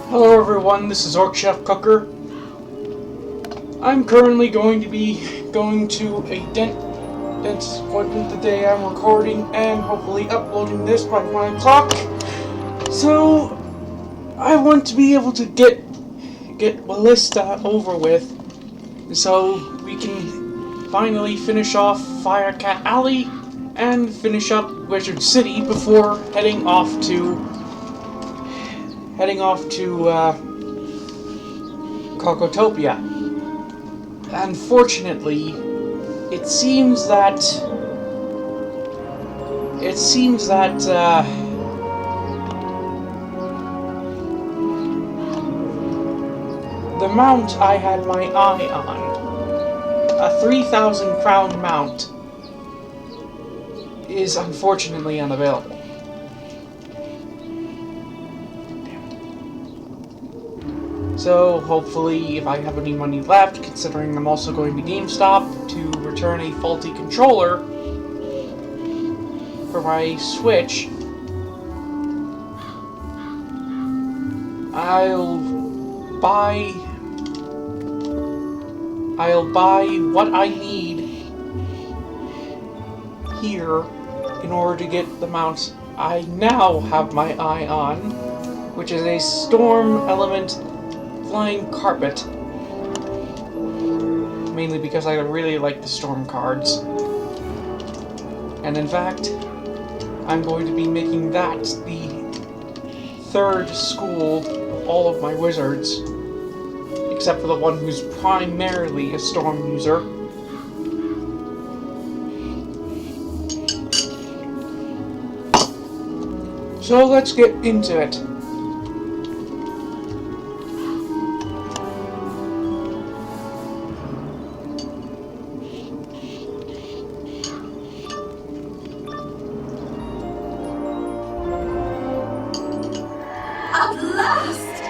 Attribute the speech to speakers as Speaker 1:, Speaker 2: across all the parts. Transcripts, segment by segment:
Speaker 1: Hello everyone, this is Orc Chef Cooker. I'm currently going to be going to a dentist appointment the day I'm recording and hopefully uploading this by 1 o'clock. So, I want to be able to get Ballista over with so we can finally finish off Firecat Alley and finish up Wizard City before heading off to Krokotopia. Unfortunately, it seems that the mount I had my eye on, a 3,000 crown mount, is unfortunately unavailable. So, hopefully, if I have any money left, considering I'm also going to GameStop to return a faulty controller for my Switch, I'll buy what I need here in order to get the mount I now have my eye on, which is a Storm Element Flying Carpet, mainly because I really like the Storm cards. And in fact, I'm going to be making that the third school of all of my wizards, except for the one who's primarily a Storm user. So let's get into it.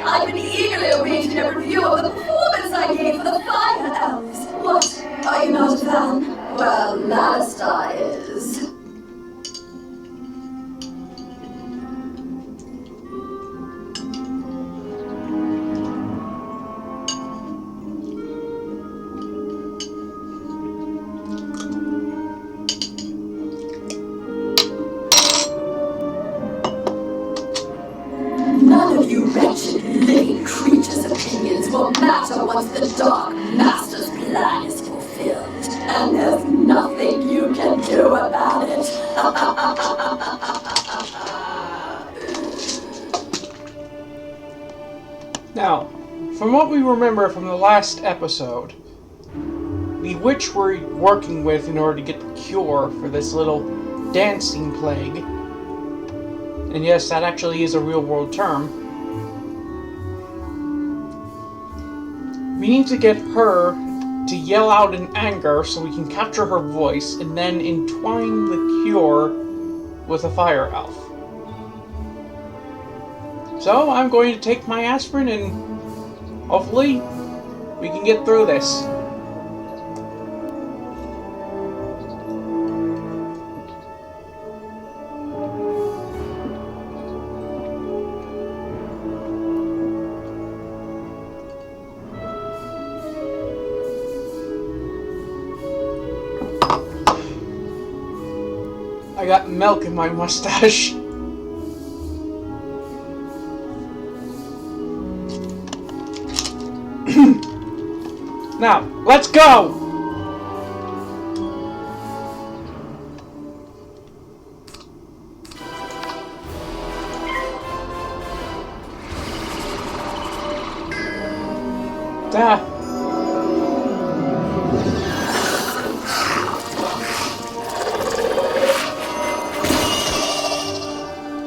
Speaker 2: I've been eagerly awaiting a review of the performance I gave for the Fire Elves. What? Are you not a fan? Well, Malastar is. None of you wretched living creatures' opinions will matter once the Dark Master's plan is fulfilled. And there's nothing you can do about it.
Speaker 1: Now, from what we remember from the last episode, the witch we're working with in order to get the cure for this little dancing plague, and yes, that actually is a real-world term, we need to get her to yell out in anger so we can capture her voice and then entwine the cure with a fire elf. So I'm going to take my aspirin and hopefully we can get through this. I got milk in my mustache. Now, let's go!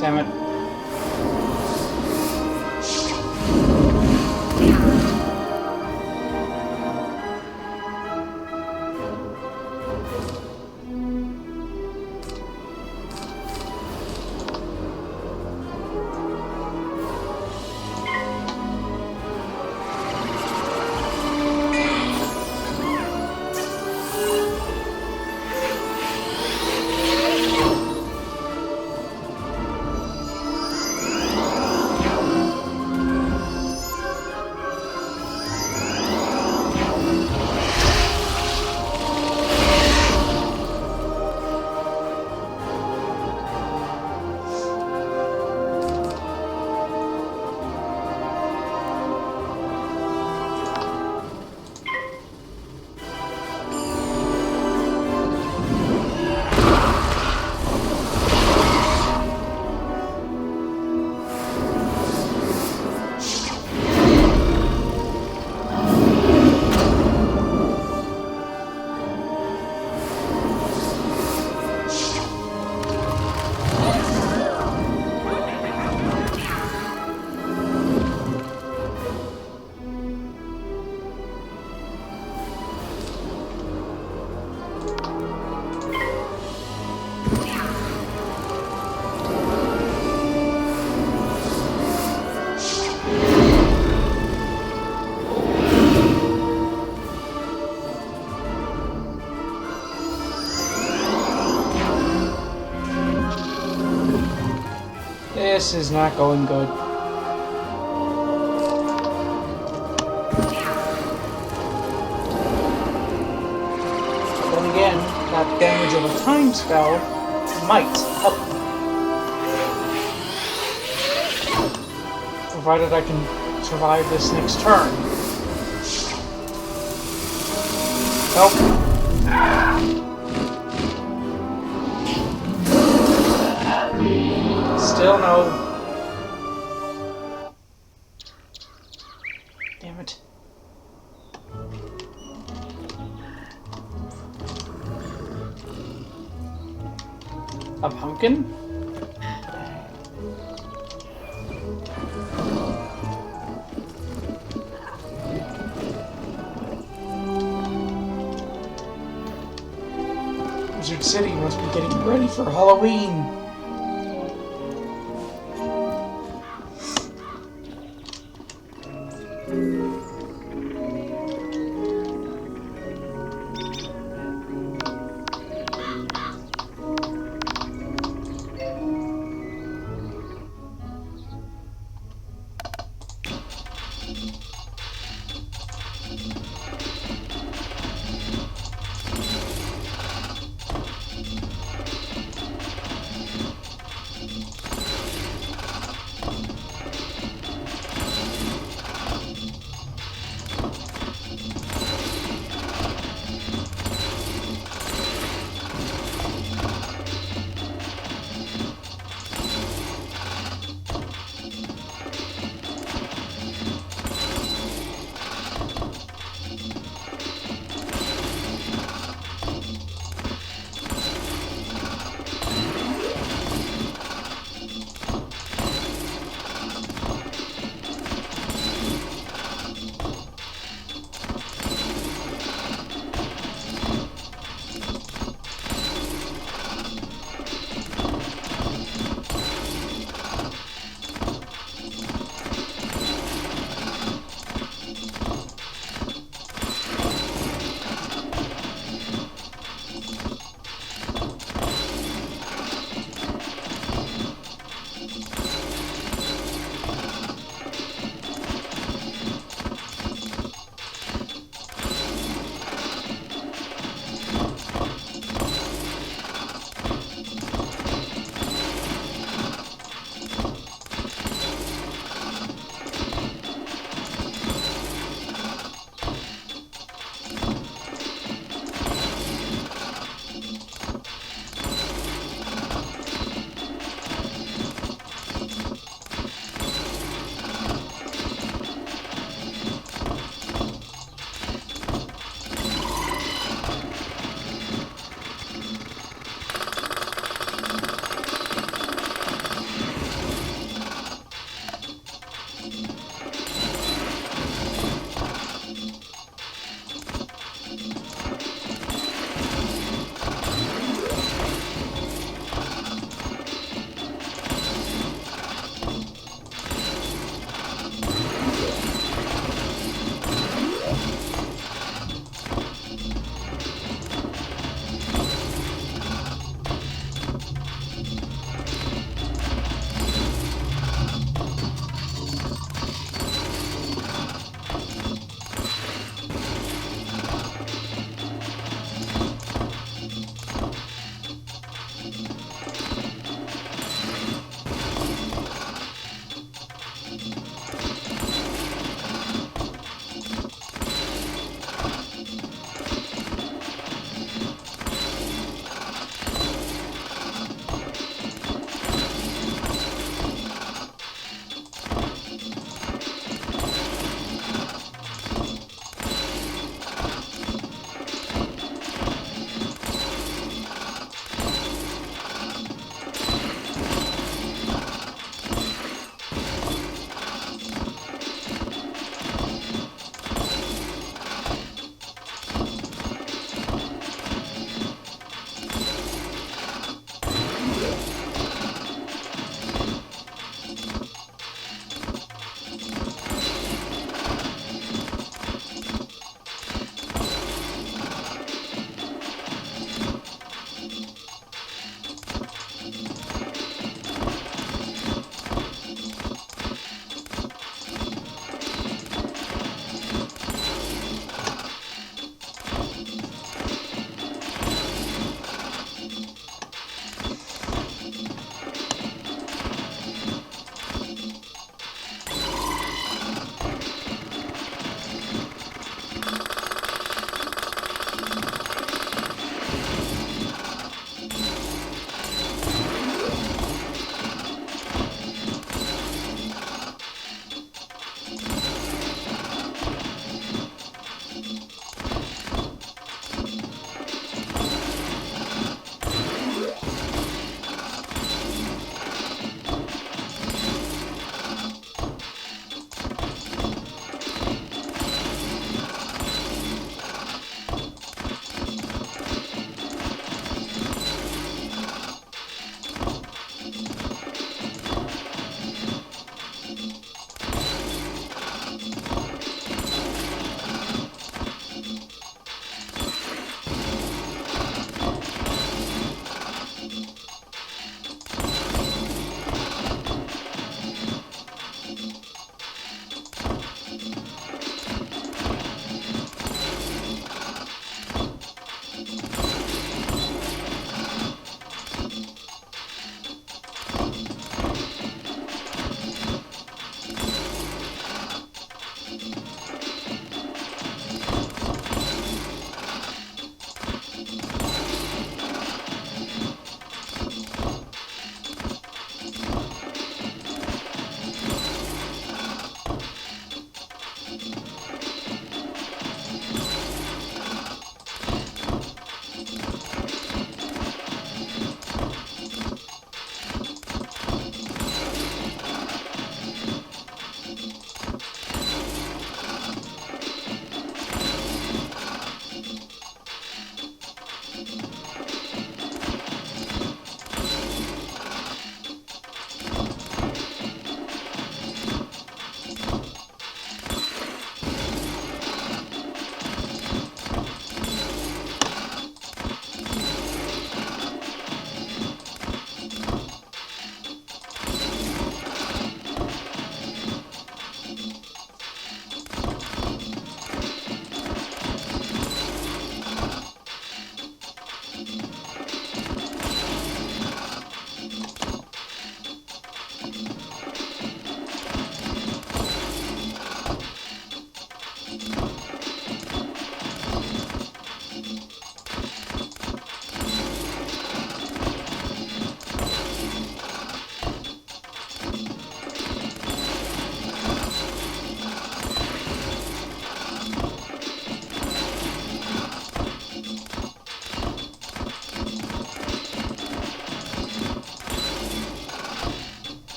Speaker 1: Damn it. This is not going good. Then again, that damage of a time spell might help. Provided I can survive this next turn. Nope. Still no. Damn it. A pumpkin? Wizard City must be getting ready for Halloween.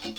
Speaker 3: Time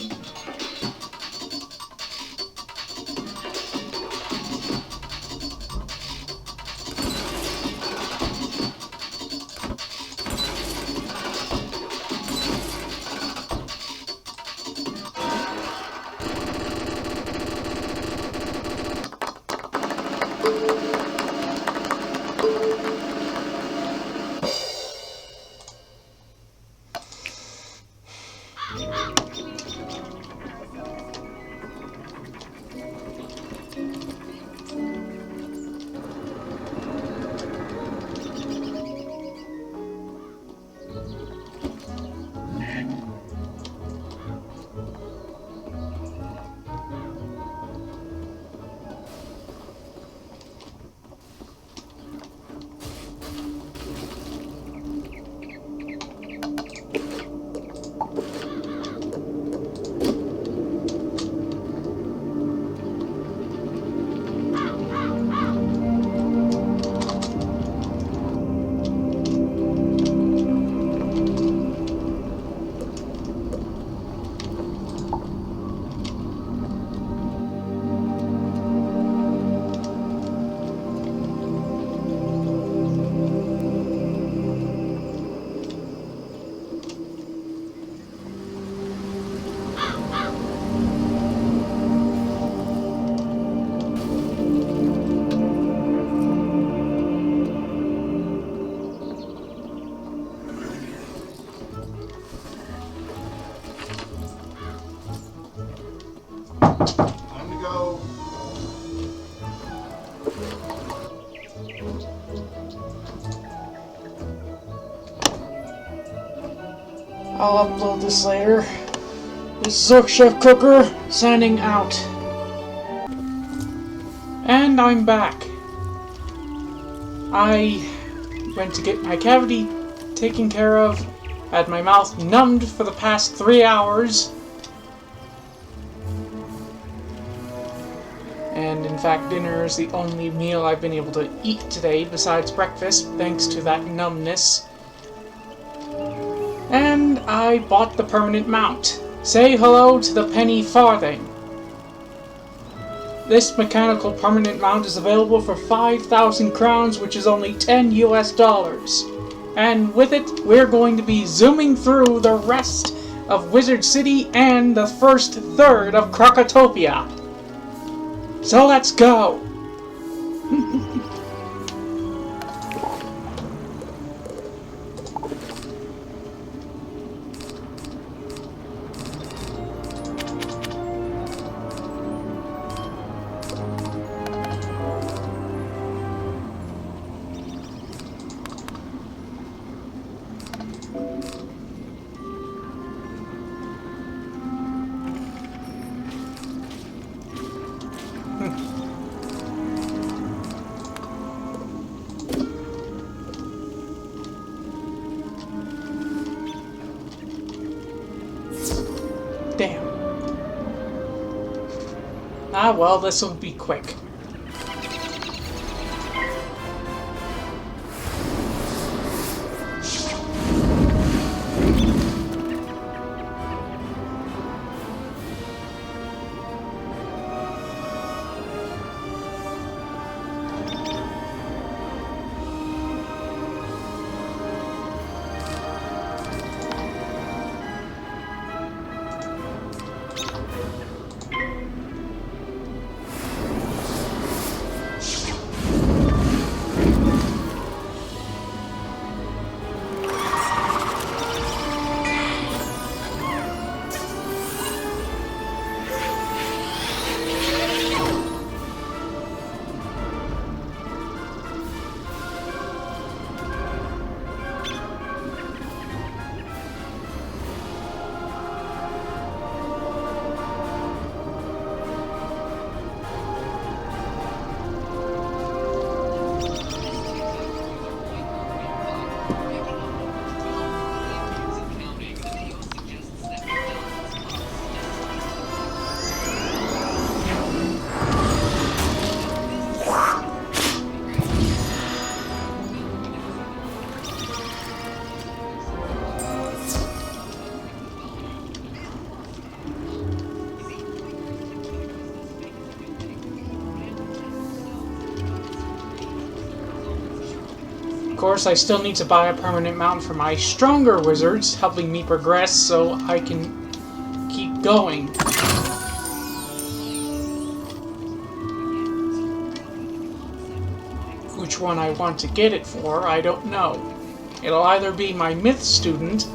Speaker 3: to go.
Speaker 1: I'll upload this later. This is Zork Chef Cooker, signing out. And I'm back. I went to get my cavity taken care of, had my mouth numbed for the past 3 hours, and in fact dinner is the only meal I've been able to eat today besides breakfast, thanks to that numbness. And I bought the permanent mount. Say hello to the penny farthing. This mechanical permanent mount is available for 5,000 crowns, which is only $10 US. And with it, we're going to be zooming through the rest of Wizard City and the first third of Krokotopia. So let's go! Damn. Ah, well, this will be quick. course, I still need to buy a permanent mount for my stronger wizards, helping me progress so I can keep going. Which one I want to get it for, I don't know. It'll either be my myth student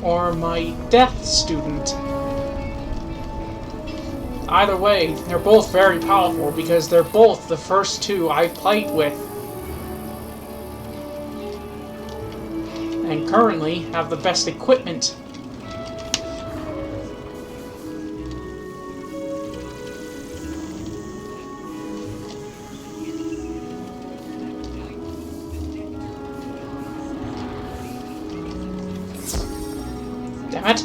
Speaker 1: or my death student. Either way, they're both very powerful because they're both the first two I played with. And currently have the best equipment. Damn it.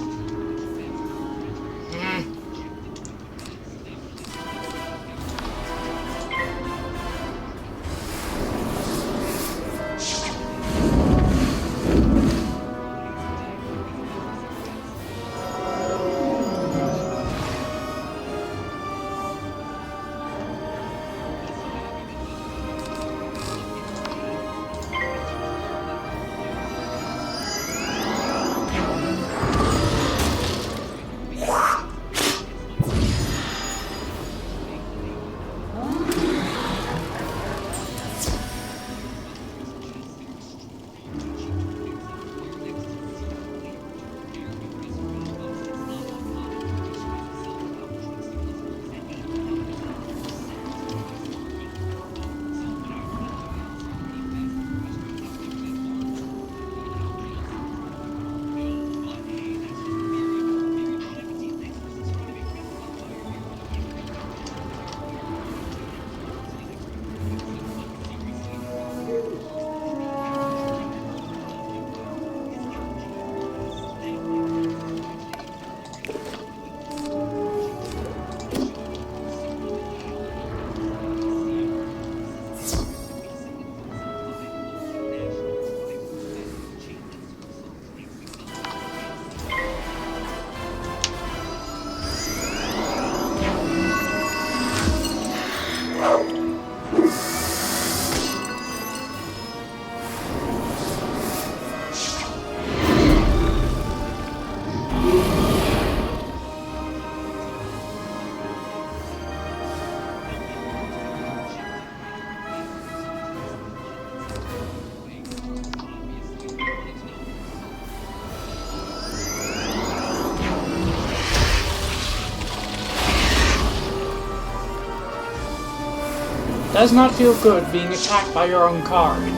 Speaker 1: Does not feel good being attacked by your own card.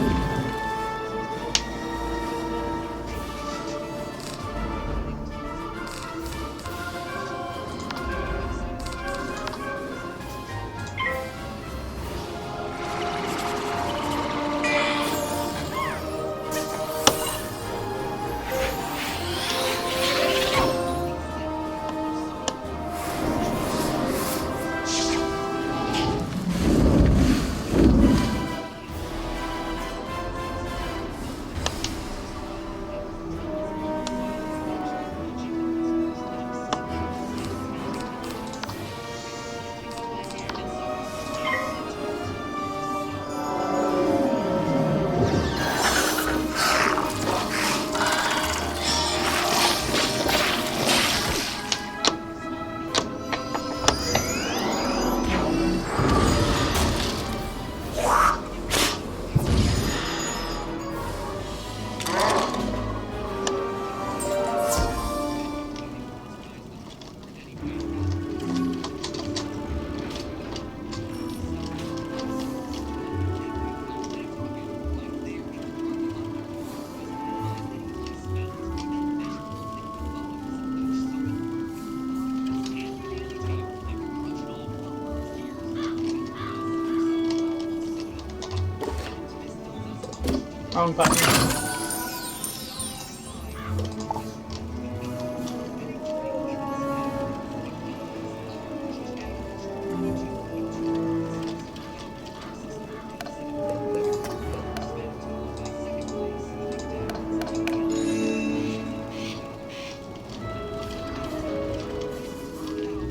Speaker 1: Wrong button.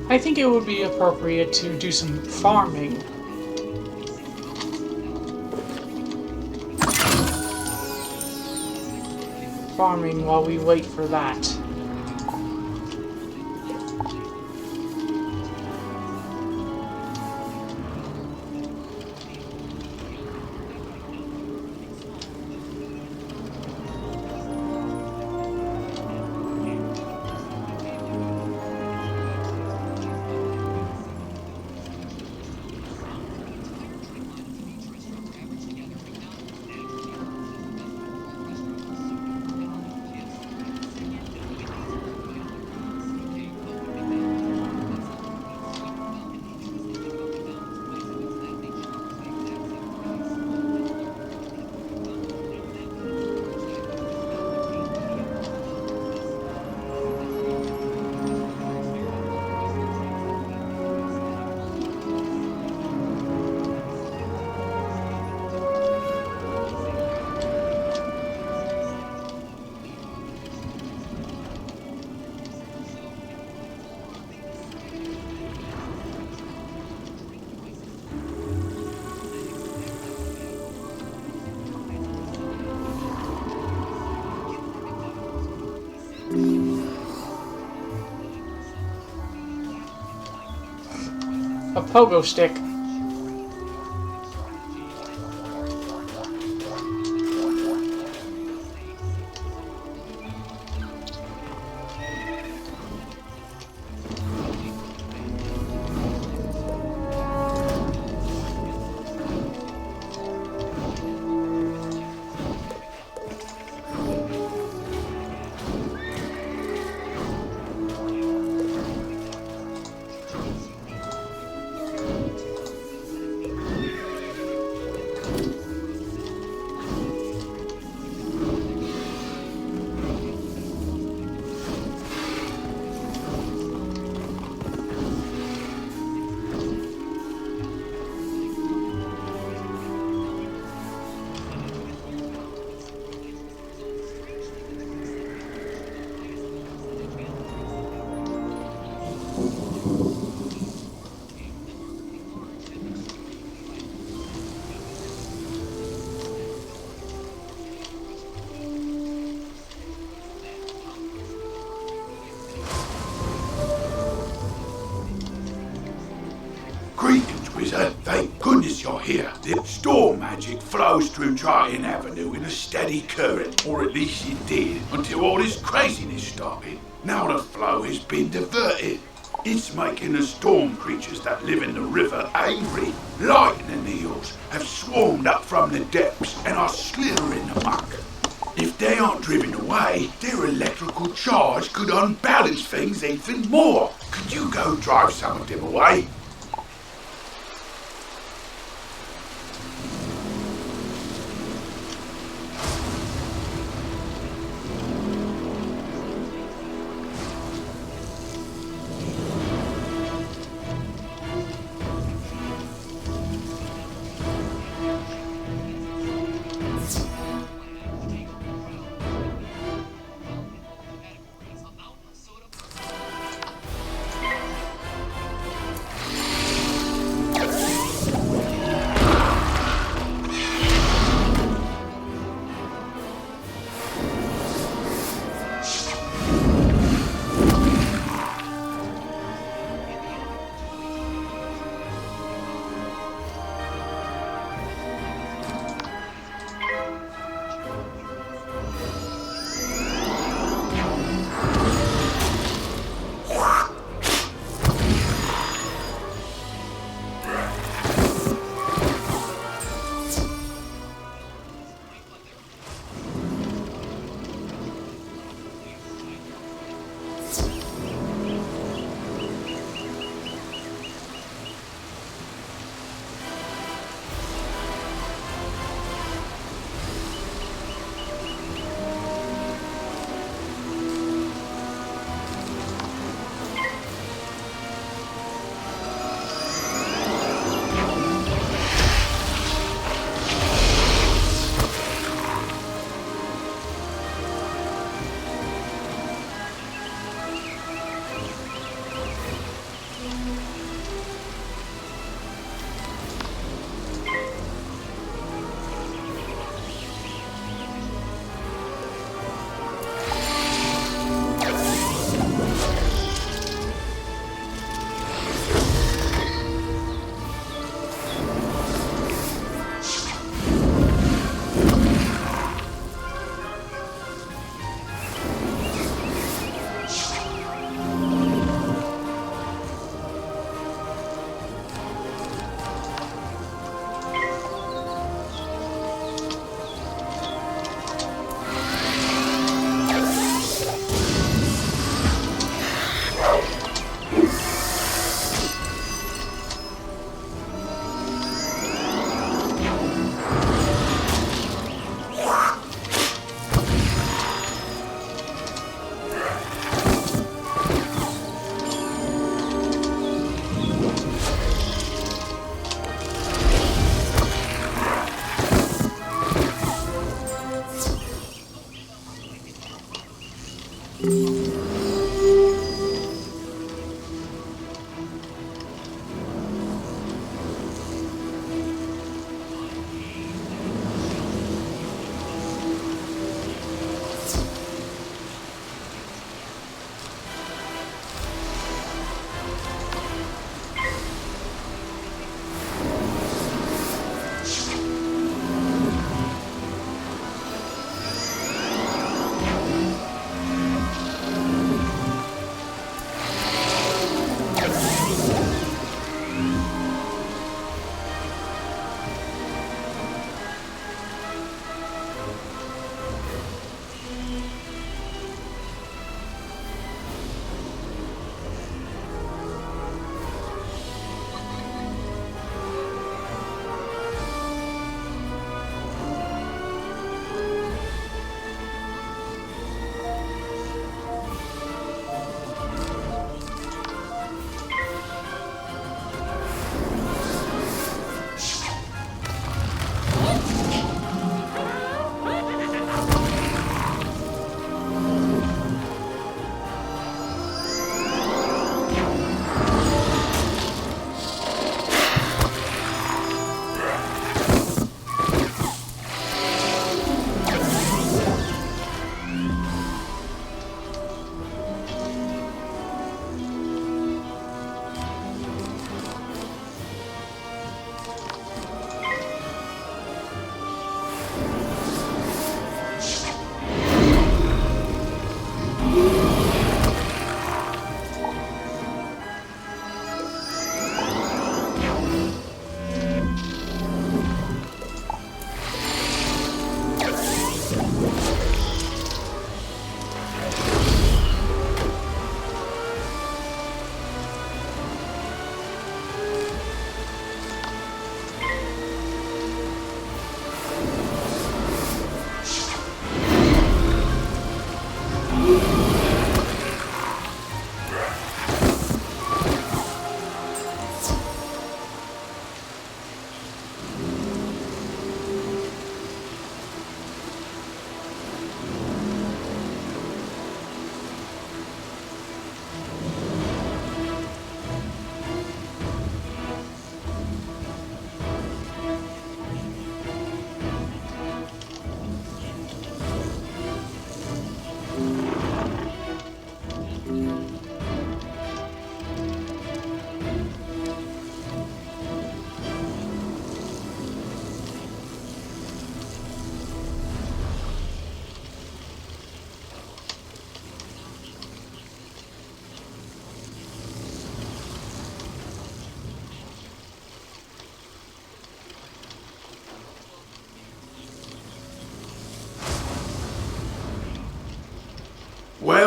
Speaker 1: I think it would be appropriate to do some farming. farming while we wait for that. A pogo stick.
Speaker 3: Greetings, wizard. Thank goodness you're here. The storm magic flows through Triton Avenue in a steady current, or at least it did, until all this craziness started. Now the flow has been diverted. It's making the storm creatures that live in the river angry. Lightning eels have swarmed up from the depths and are slithering amok. If they aren't driven away, their electrical charge could unbalance things even more. Could you go drive some of them away?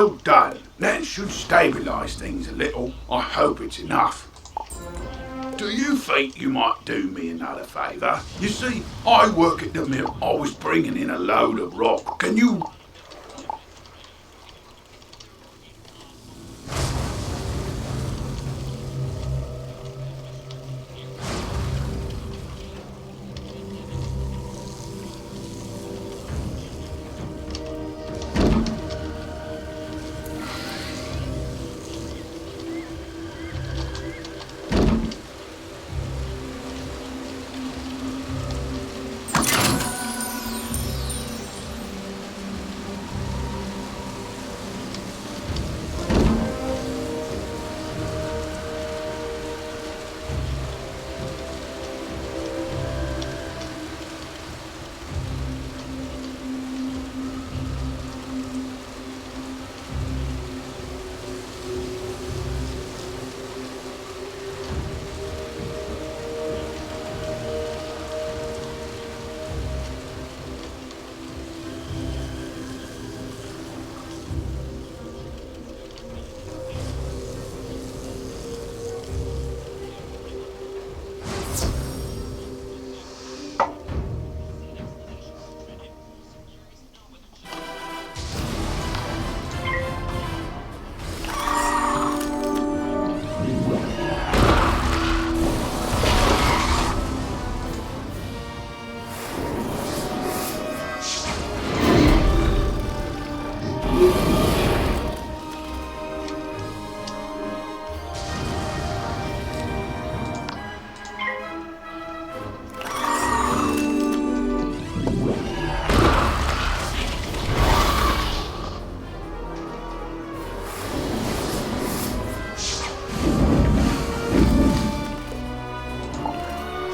Speaker 3: Well done. That should stabilise things a little. I hope it's enough. Do you think you might do me another favour? You see, I work at the mill. I was bringing in a load of rock. Can you...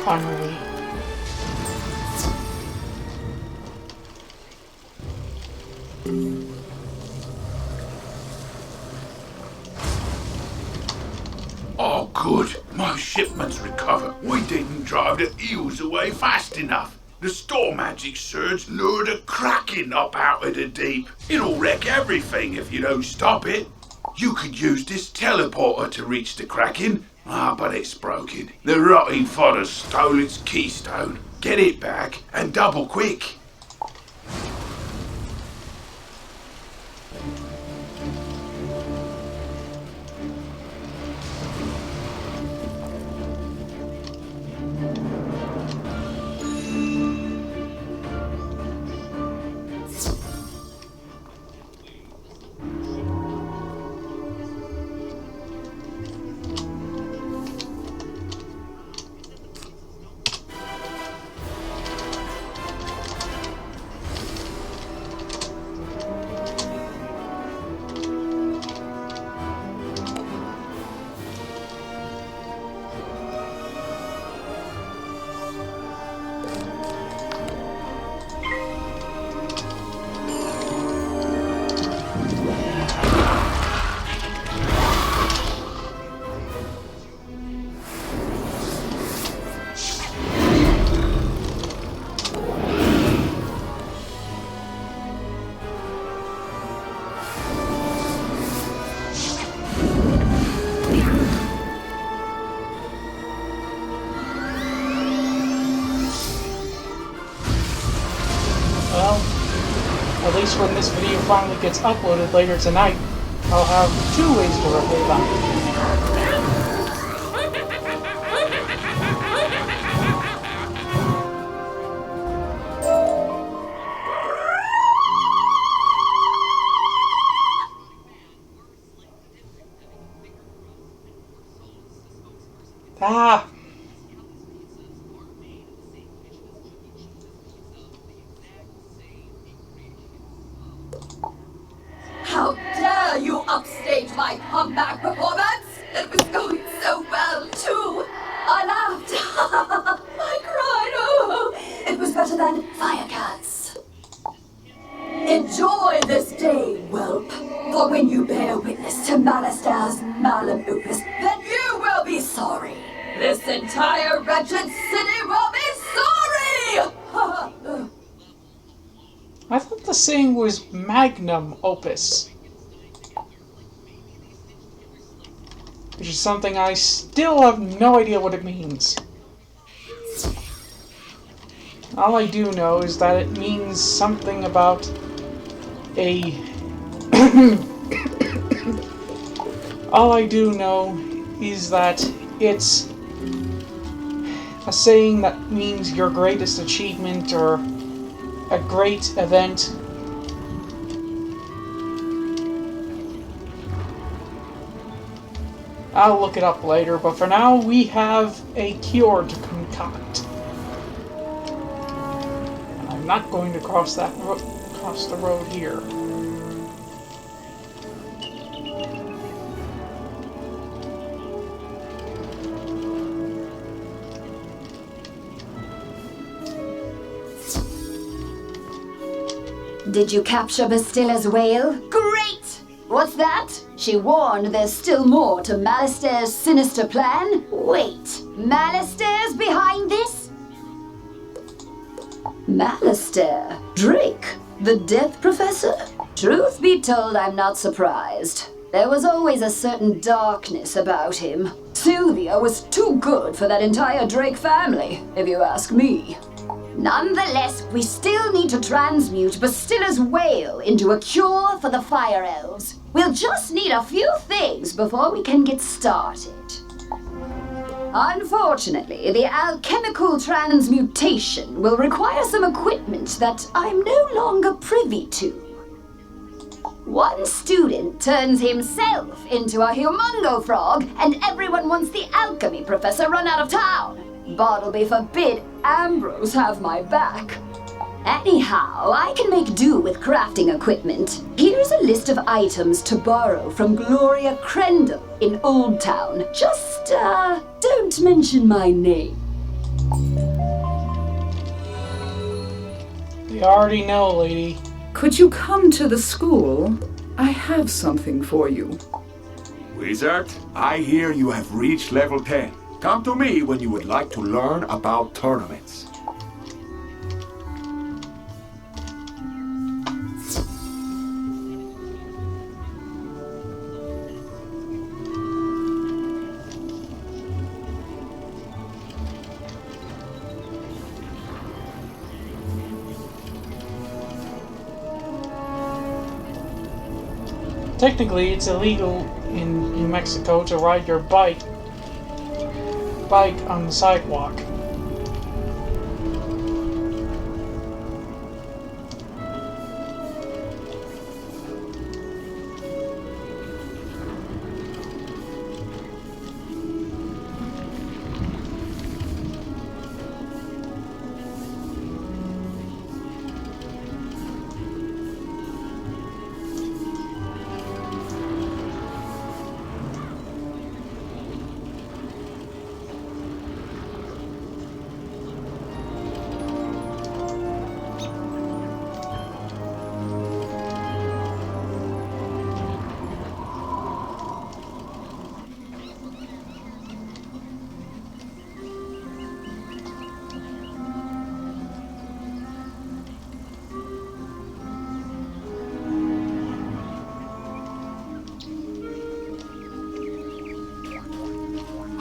Speaker 1: Finally.
Speaker 3: Oh, good. My shipment's recovered. We didn't drive the eels away fast enough. The storm magic surge lured a kraken up out of the deep. It'll wreck everything if you don't stop it. You could use this teleporter to reach the kraken. But it's broken. The rotting fodder stole its keystone. Get it back and double quick.
Speaker 1: At least when this video finally gets uploaded later tonight, I'll have 2 ways to repay them. Ah!
Speaker 2: How dare you upstage my comeback performance? It was going so well, too. I laughed. I cried. Oh, it was better than Firecats. Enjoy this day, whelp. For when you bear witness to Malastair's malum opus, then you will be sorry. This entire wretched city will be sorry!
Speaker 1: I thought the saying was magnum opus. which is something I still have no idea what it means. All I do know is that it means something about a... All I do know is that it's a saying that means your greatest achievement or a great event. I'll look it up later, but for now we have a cure to concoct. And I'm not going to cross the road here.
Speaker 2: Did you capture Bastilla's whale? Great! What's that? She warned there's still more to Malister's sinister plan? Wait, Malister's behind this? Malister? Drake? The Death Professor? Truth be told, I'm not surprised. There was always a certain darkness about him. Sylvia was too good for that entire Drake family, if you ask me. Nonetheless, we still need to transmute Bastilla's whale into a cure for the Fire Elves. We'll just need a few things before we can get started. Unfortunately, the alchemical transmutation will require some equipment that I'm no longer privy to. One student turns himself into a humongo frog, and everyone wants the alchemy professor run out of town. Bartleby forbid Ambrose have my back. Anyhow, I can make do with crafting equipment. Here's a list of items to borrow from Gloria Crendel in Old Town. Just, don't mention my name.
Speaker 1: They already know, lady.
Speaker 4: Could you come to the school? I have something for you.
Speaker 5: Wizard, I hear you have reached level 10. Come to me when you would like to learn about tournaments.
Speaker 1: Technically, it's illegal in New Mexico to ride your bike on the sidewalk.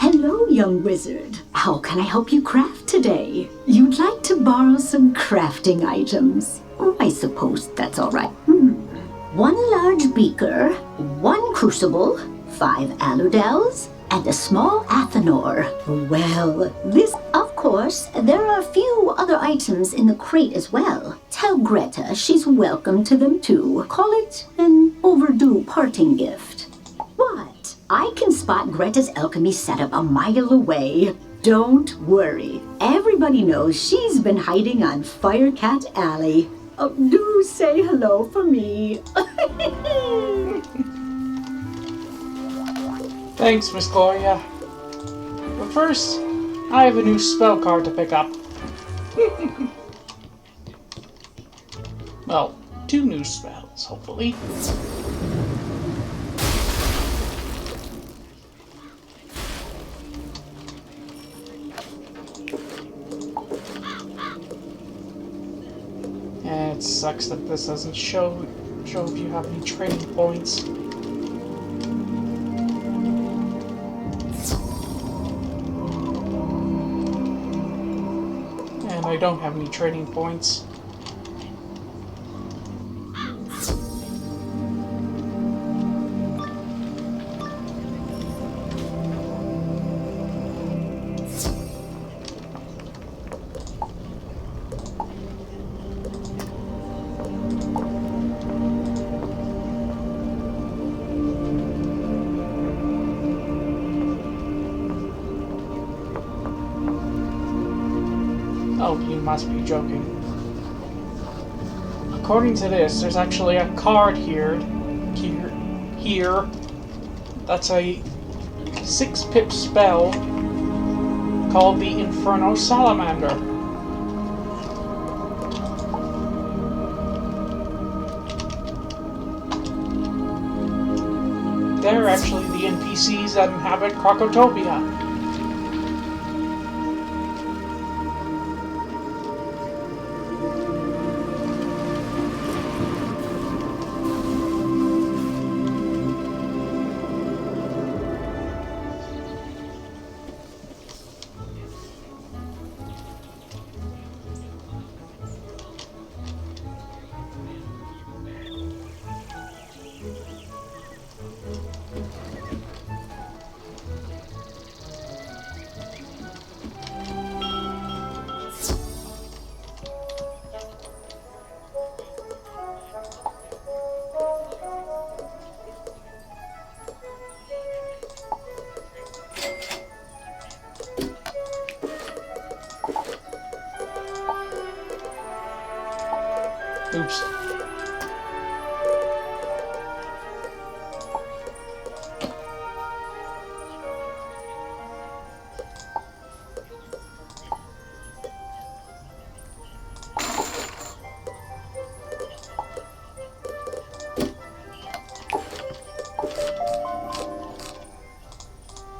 Speaker 6: Hello, young wizard. How can I help you craft today? You'd like to borrow some crafting items. I suppose that's all right. One large beaker, one crucible, 5 aludels, and a small athanor. Well, this, of course, there are a few other items in the crate as well. Tell Greta she's welcome to them too. Call it an overdue parting gift. What? I can spot Greta's alchemy setup a mile away. Don't worry. Everybody knows she's been hiding on Firecat Alley. Oh, do say hello for me.
Speaker 1: Thanks, Miss Gloria. But first, I have a new spell card to pick up. Well, 2 new spells, hopefully. It sucks that this doesn't show if you have any training points. I don't have any trading points. Oh, you must be joking. According to this, there's actually a card here. That's a 6-pip spell called the Inferno Salamander. They're actually the NPCs that inhabit Krokotopia. Oops.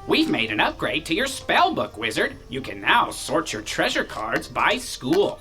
Speaker 7: We've made an upgrade to your spellbook, wizard. You can now sort your treasure cards by school.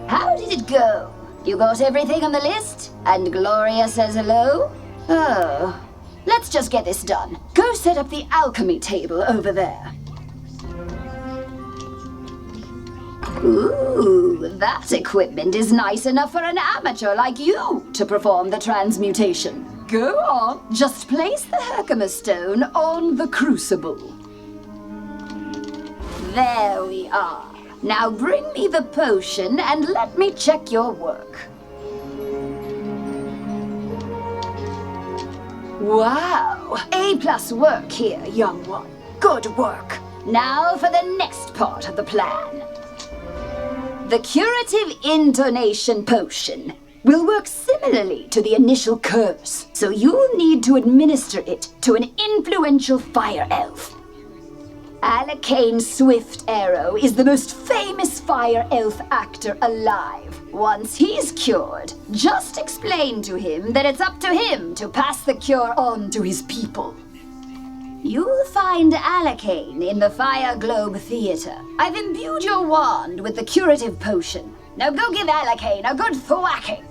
Speaker 2: How did it go? You got everything on the list? And Gloria says hello? Oh. Let's just get this done. Go set up the alchemy table over there. Ooh, that equipment is nice enough for an amateur like you to perform the transmutation. Go on, just place the Herkimer stone on the crucible. There we are. Now bring me the potion and let me check your work. Wow! A+ work here, young one. Good work. Now for the next part of the plan. The curative intonation potion. will work similarly to the initial curse, so you'll need to administer it to an influential fire elf. Alacane Swift Arrow is the most famous fire elf actor alive. Once he's cured, just explain to him that it's up to him to pass the cure on to his people. You'll find Alacane in the Fire Globe Theater. I've imbued your wand with the curative potion. Now go give Alacane a good thwacking.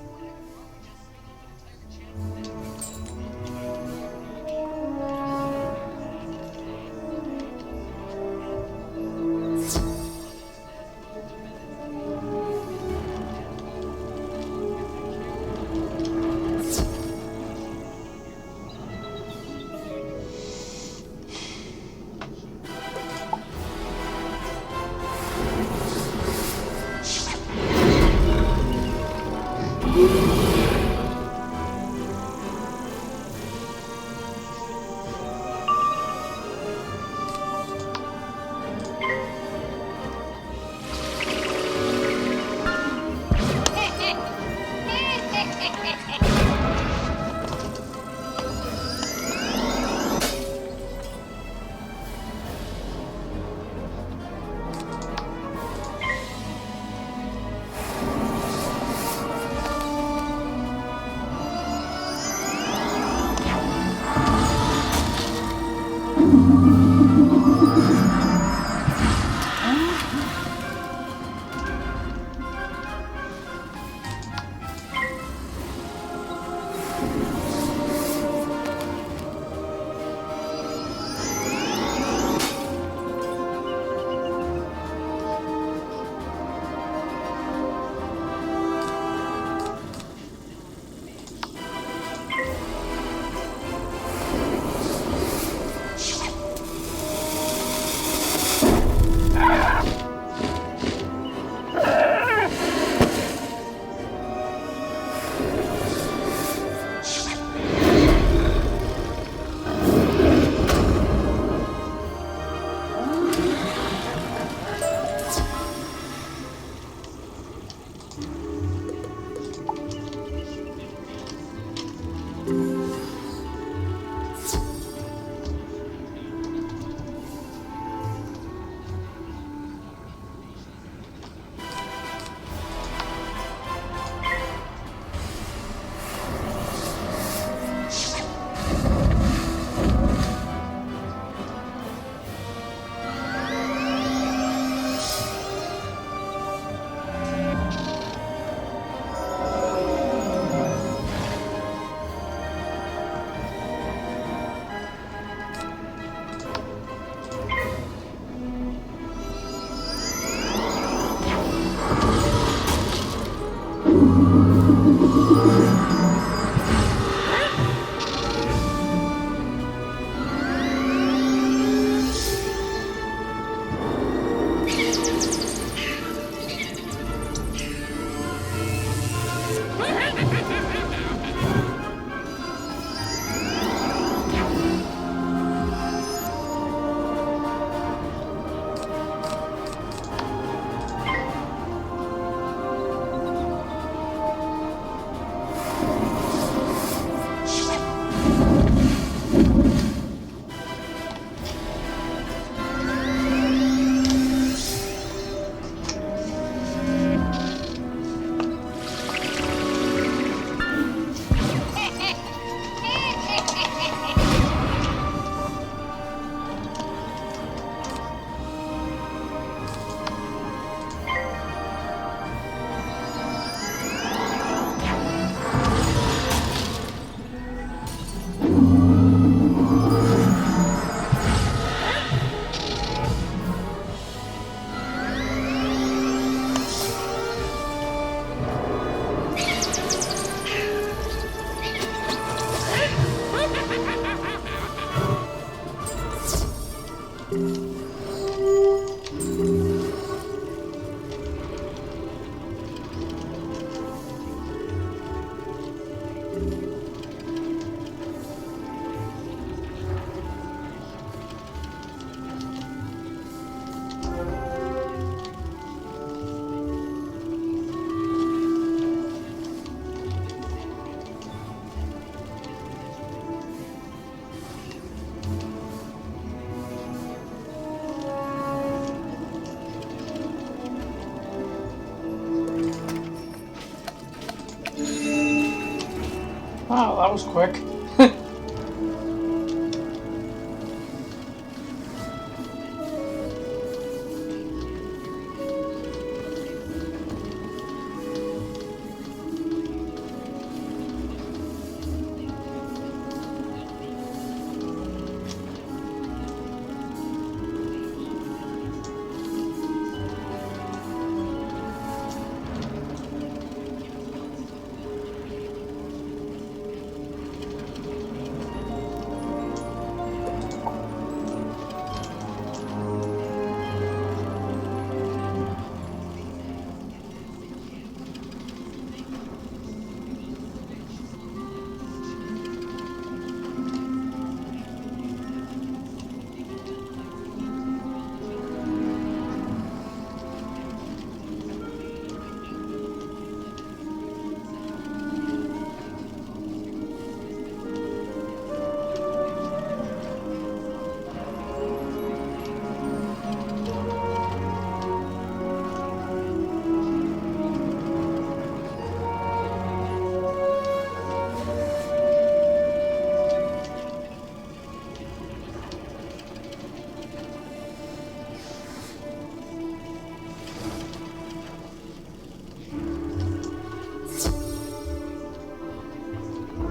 Speaker 1: Wow, that was quick.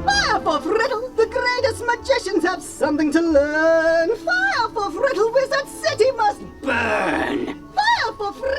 Speaker 8: Fire for Friddle! The greatest magicians have something to learn! Fire for Friddle! Wizard City must burn! Fire for Friddle!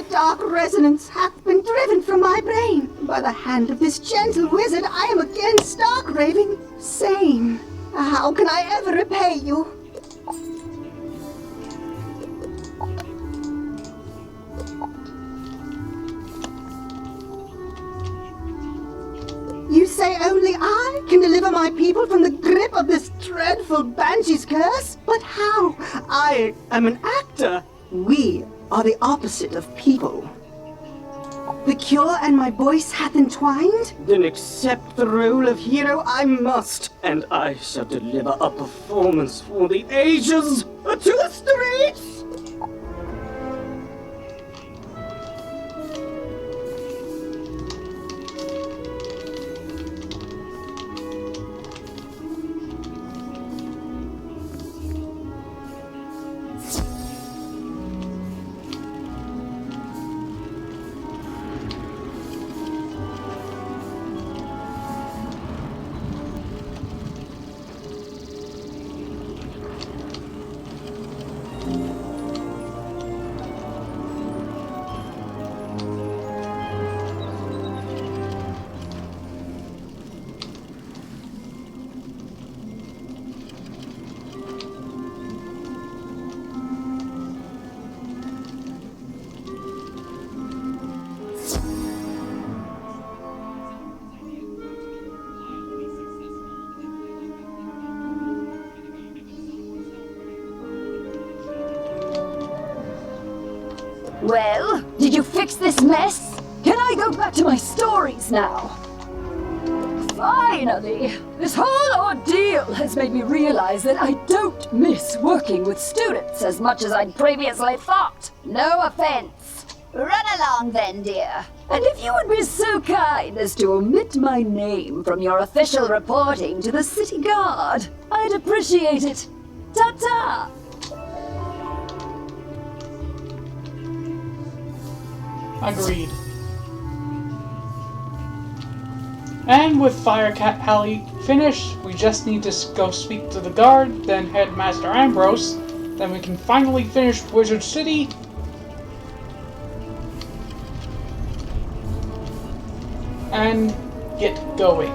Speaker 8: Dark resonance hath been driven from my brain. By the hand of this gentle wizard, I am again stark raving sane. How can I ever repay you? You say only I can deliver my people from the grip of this dreadful banshee's curse? But how? I am an actor. We are the opposite of people. The cure and my voice hath entwined? Then accept the role of hero I must, and I shall deliver a performance for the ages to the streets!
Speaker 2: Well, did you fix this mess? Can I go back to my stories now? Finally! This whole ordeal has made me realize that I don't miss working with students as much as I'd previously thought. No offense. Run along then, dear. And if you would be so kind as to omit my name from your official reporting to the city guard, I'd appreciate it. Ta-ta!
Speaker 1: Agreed. And with Firecat Alley finished, we just need to go speak to the guard, then Headmaster Ambrose. Then we can finally finish Wizard City. And get going.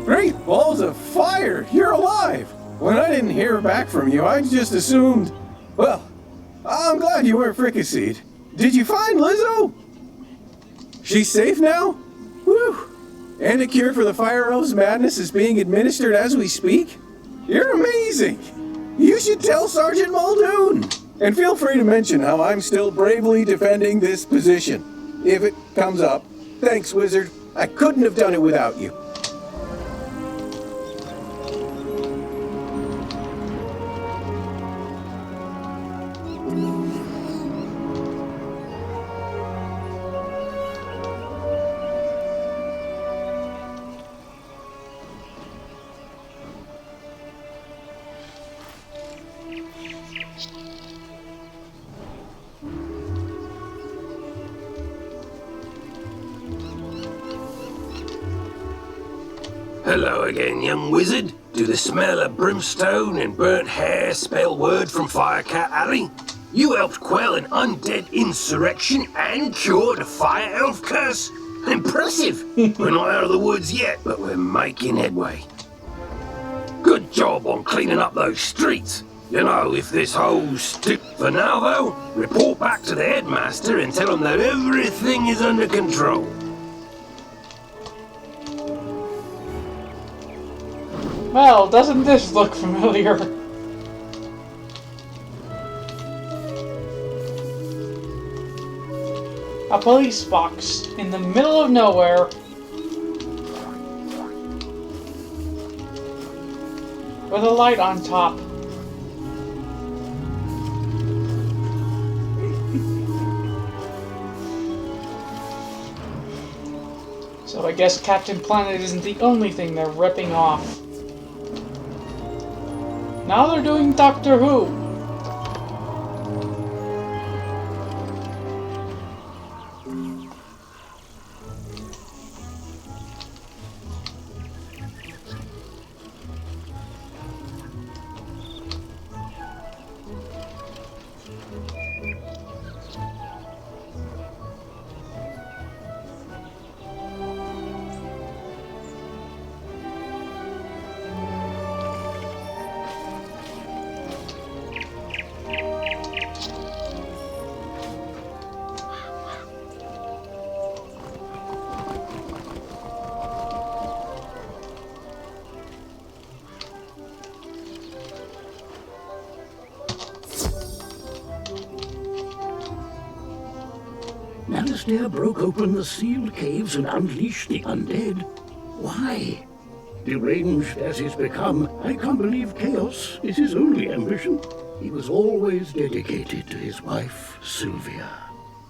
Speaker 9: Great balls of fire! You're alive! When I didn't hear back from you, I just assumed... Well, I'm glad you weren't fricasseed. Did you find Lizzo? She's safe now? Whew! And a cure for the fire elf's madness is being administered as we speak? You're amazing! You should tell Sergeant Muldoon! And feel free to mention how I'm still bravely defending this position. If it comes up. Thanks, Wizard. I couldn't have done it without you.
Speaker 10: Hello again, young wizard. Do the smell of brimstone and burnt hair spell word from Firecat Alley? You helped quell an undead insurrection and cured a fire elf curse? Impressive! We're not out of the woods yet, but we're making headway. Good job on cleaning up those streets. You know, if this holds stick for now, though, report back to the headmaster and tell him that everything is under control.
Speaker 1: Well, doesn't this look familiar? A police box in the middle of nowhere. With a light on top. So I guess Captain Planet isn't the only thing they're ripping off. Now they're doing Doctor Who.
Speaker 11: Alistair broke open the sealed caves and unleashed the undead. Why? Deranged as he's become, I can't believe chaos is his only ambition. He was always dedicated to his wife, Sylvia.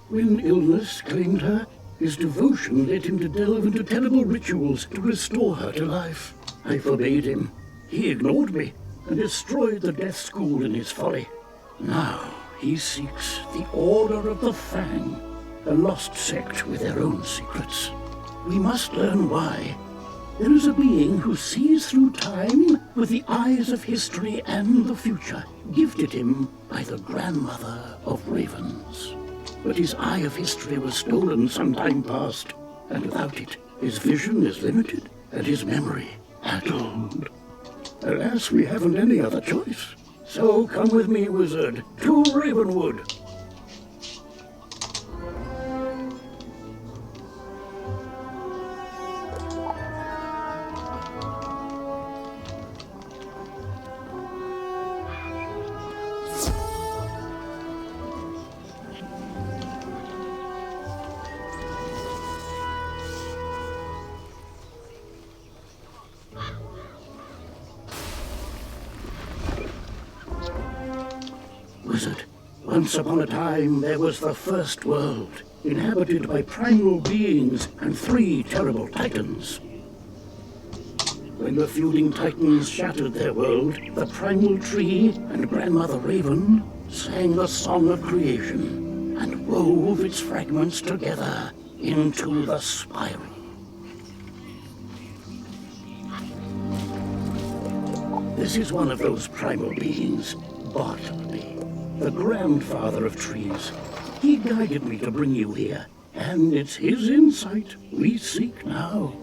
Speaker 11: When illness claimed her, his devotion led him to delve into terrible rituals to restore her to life. I forbade him. He ignored me and destroyed the death school in his folly. Now he seeks the Order of the Fang, a lost sect with their own secrets. We must learn why. There is a being who sees through time with the eyes of history and the future, gifted him by the grandmother of ravens. But his eye of history was stolen some time past, and without it, his vision is limited and his memory addled. Alas, we haven't any other choice. So come with me, wizard, to Ravenwood. Wizard, once upon a time there was the first world, inhabited by primal beings and 3 terrible titans. When the feuding titans shattered their world, the primal tree and Grandmother Raven sang the song of creation and wove its fragments together into the spiral. This is one of those primal beings, Bartleby, the grandfather of trees. He guided me to bring you here, and it's his insight we seek now.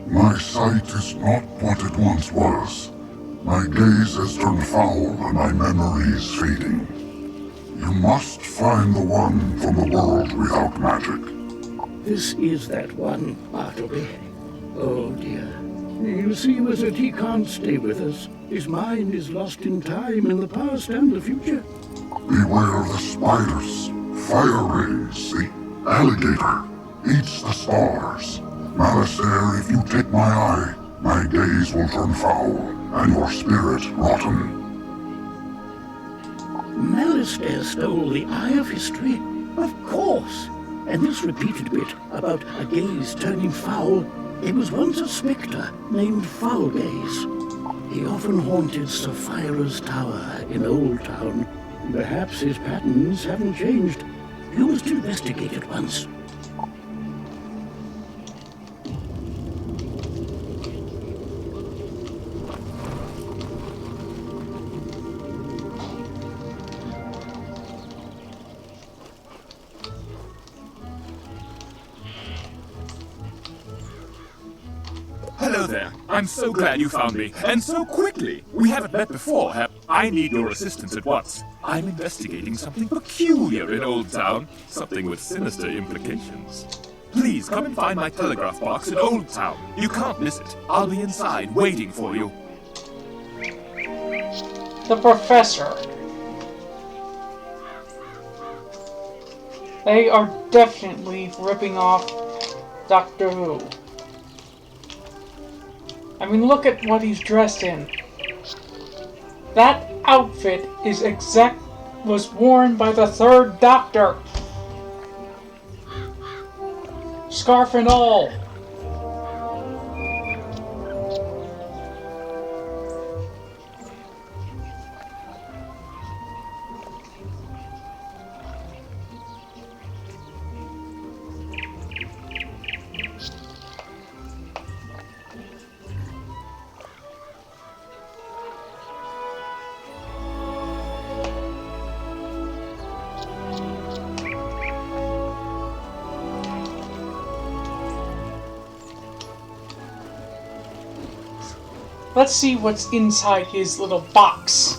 Speaker 12: My sight is not what it once was. My gaze has turned foul and my memory is fading. You must find the one from the world without magic.
Speaker 11: This is that one, Bartleby. Oh dear. You see, Wizard, he can't stay with us. His mind is lost in time, in the past and the future.
Speaker 12: Beware of the spiders, fire rays, the alligator eats the stars. Malistaire, if you take my eye, my days will turn foul, and your spirit rotten.
Speaker 11: Malistaire stole the Eye of History? Of course! And this repeated bit about a gaze turning foul, it was once a spectre named Foulgaze. He often haunted Sapphira's Tower in Old Town. Perhaps his patterns haven't changed. You must investigate it once.
Speaker 5: Hello there. I'm so glad you found me, and so quickly. We haven't met before, have... I need your assistance at once. I'm investigating something peculiar in Old Town, something with sinister implications. Please come and find my telegraph box in Old Town. You can't miss it. I'll be inside waiting for you.
Speaker 1: The Professor. They are definitely ripping off Doctor Who. I mean, look at what he's dressed in. That outfit was worn by the Third Doctor. Scarf and all. Let's see what's inside his little box.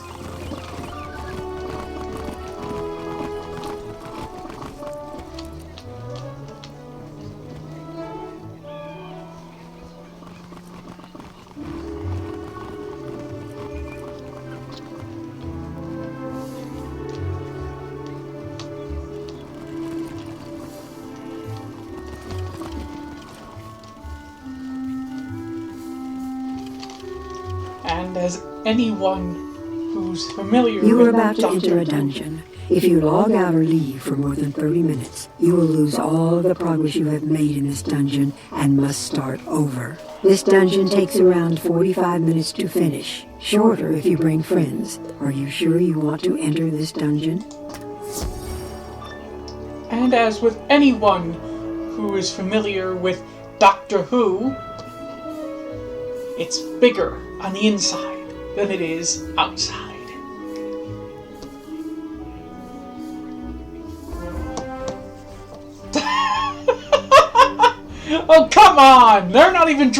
Speaker 1: And as anyone who's familiar
Speaker 13: You
Speaker 1: with
Speaker 13: are about to
Speaker 1: Doctor
Speaker 13: enter a
Speaker 1: Who,
Speaker 13: dungeon. If you log out or leave for more than 30 minutes, you will lose all of the progress you have made in this dungeon and must start over. This dungeon takes around 45 minutes to finish. Shorter if you bring friends. Are you sure you want to enter this dungeon?
Speaker 1: and as with anyone who is familiar with Doctor Who, it's bigger on the inside than it is outside. Oh, come on! They're not even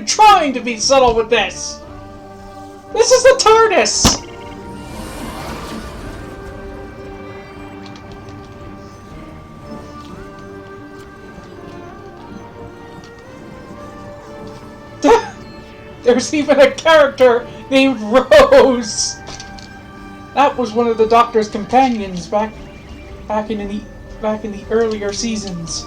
Speaker 1: trying to be subtle with this. This is the TARDIS. There's even a character named Rose. That was one of the Doctor's companions back in the earlier seasons.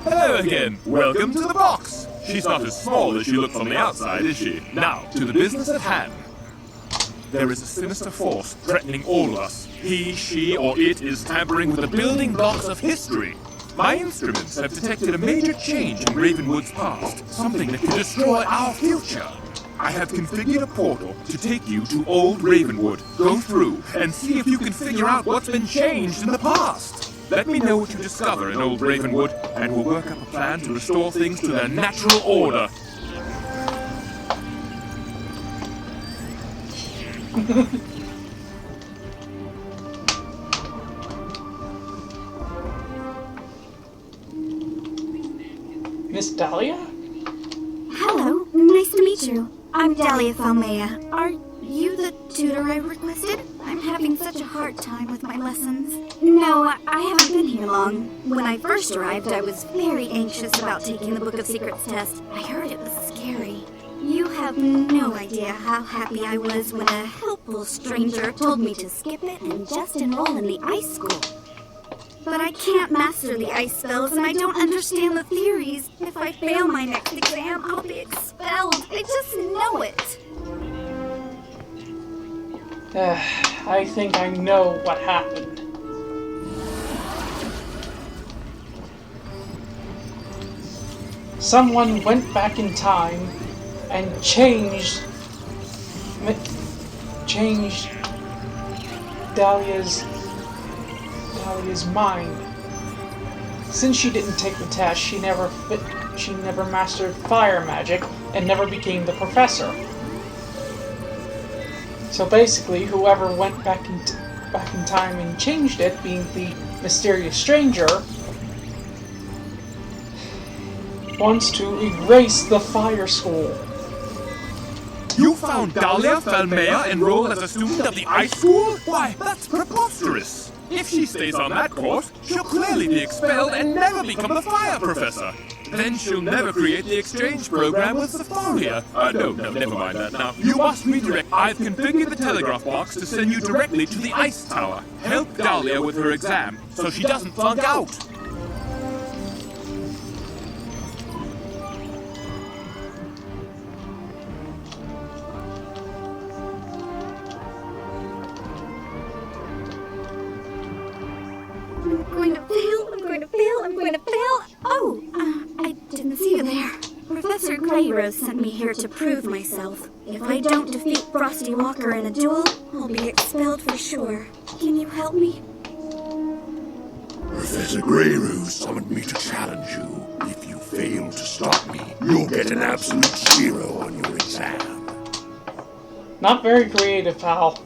Speaker 5: Hello again. Welcome to the box. She's not as small as she looks on the outside, is she? Now, to the business at hand. There is a sinister force threatening all of us. He, she, or it is tampering with the building blocks of history. My instruments have detected a major change in Ravenwood's past, something that could destroy our future. I have configured a portal to take you to old Ravenwood. Go through and see if you can figure out what's been changed in the past. Let me know what you discover in old Ravenwood, and we'll work up a plan to restore things to their natural order.
Speaker 1: Miss Dahlia?
Speaker 14: Hello, nice to meet you. I'm Dahlia Falmea. Are you the tutor I requested? I'm having such a hard time with my lessons. No, I haven't been here long. When I first arrived, I was very anxious about taking the Book of Secrets test. I heard it was scary. You have no idea how happy I was when a helpful stranger told me to skip it and just enroll in the ice school. But I can't master the ice spells, and I don't understand the theories. If I fail my next exam, I'll be expelled. I just know it.
Speaker 1: I think I know what happened. Someone went back in time and changed Dahlia's mind. Since she didn't take the test, she never mastered fire magic and never became the professor. So basically, whoever went back in time and changed it, being the mysterious stranger, wants to erase the fire school.
Speaker 5: You found Dahlia Falmea enrolled as a student of the ice school? Why, that's preposterous! If she stays on that course, she'll clearly be expelled and never become the fire professor. Then she'll never create the exchange program with Sephoria. No, never mind that now. You must redirect. I've configured the telegraph box to send you directly to the ice tower. Help Dahlia with her exam, so she doesn't flunk out.
Speaker 14: I'm going to fail. Oh, I didn't see you there. Professor Glayrose sent me here to prove myself. If I don't defeat Frosty Walker in a duel, I'll be expelled for sure. Can you help me?
Speaker 3: Professor Glayrose summoned me to challenge you. If you fail to stop me, you'll get an absolute 0 on your exam.
Speaker 1: Not very creative, pal.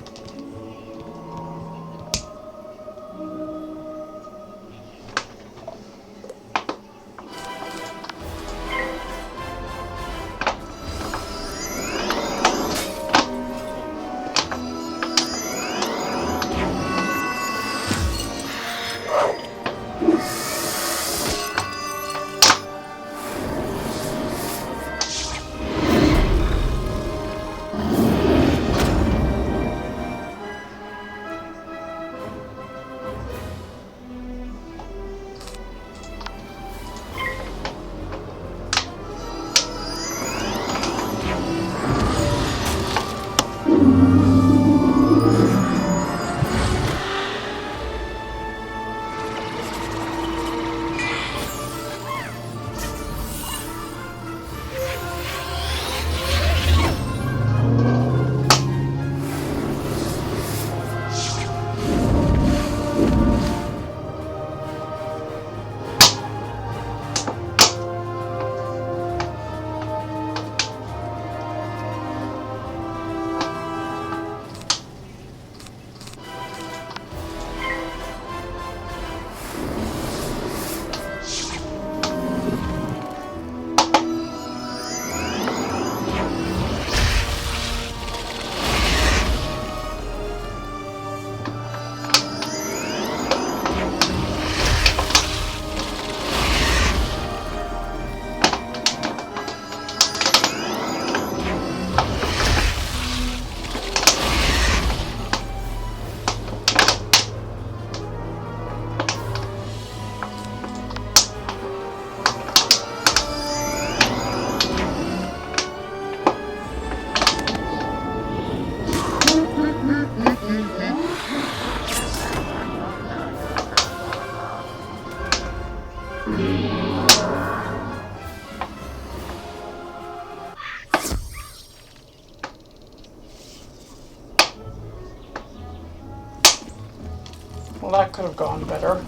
Speaker 1: Well, that could have gone better.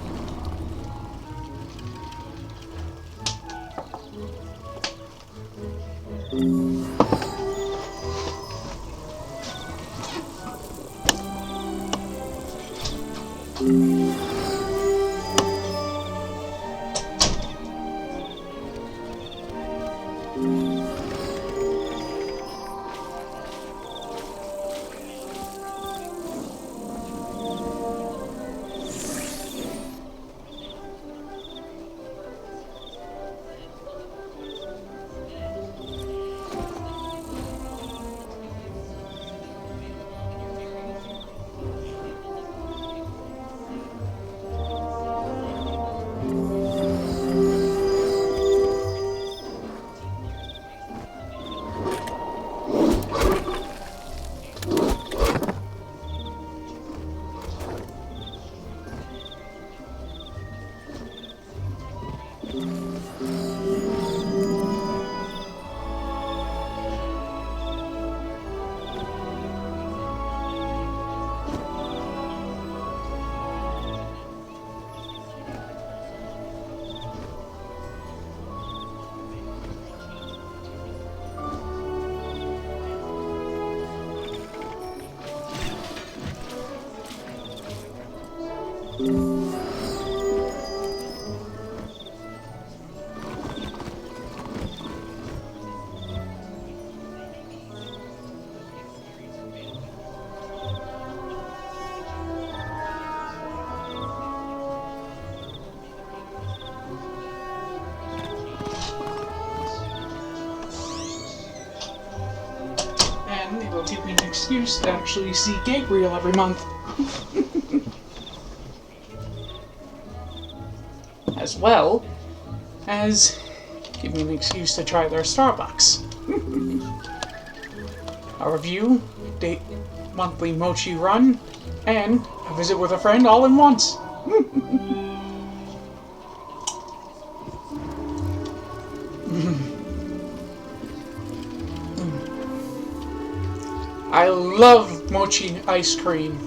Speaker 1: and it'll give me an excuse to actually see Gabriel every month. As well as give me an excuse to try their Starbucks. A review, monthly mochi run, and a visit with a friend all in once. I love mochi ice cream.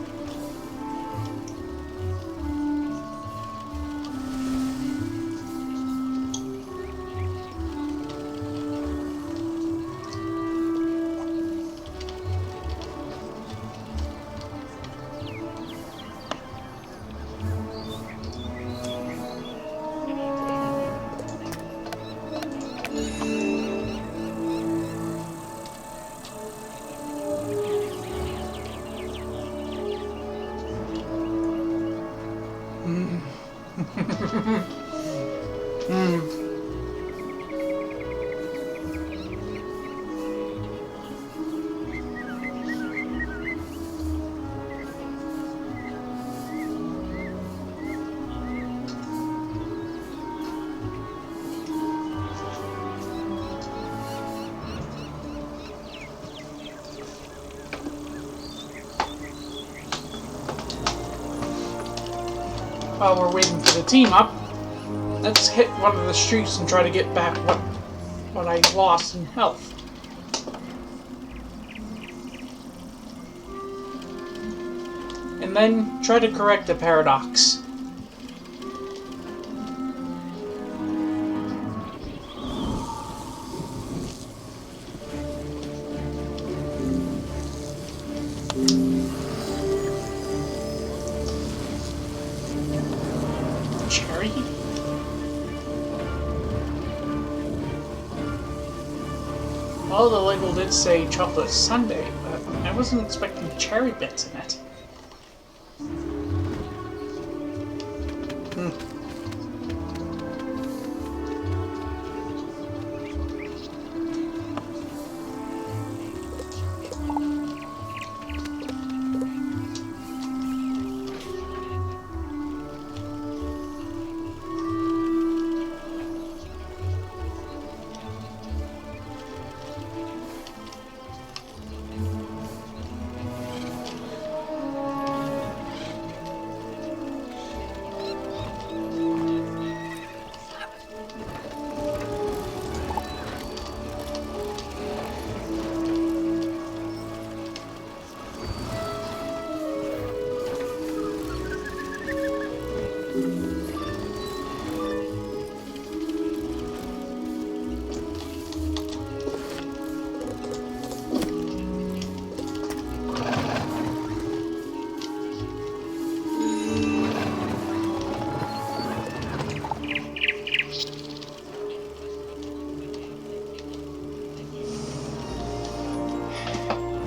Speaker 1: While we're waiting for the team up, let's hit one of the streets and try to get back what I lost in health. And then try to correct the paradox. Cherry? Well, the label did say chocolate sundae, but I wasn't expecting cherry bits in it.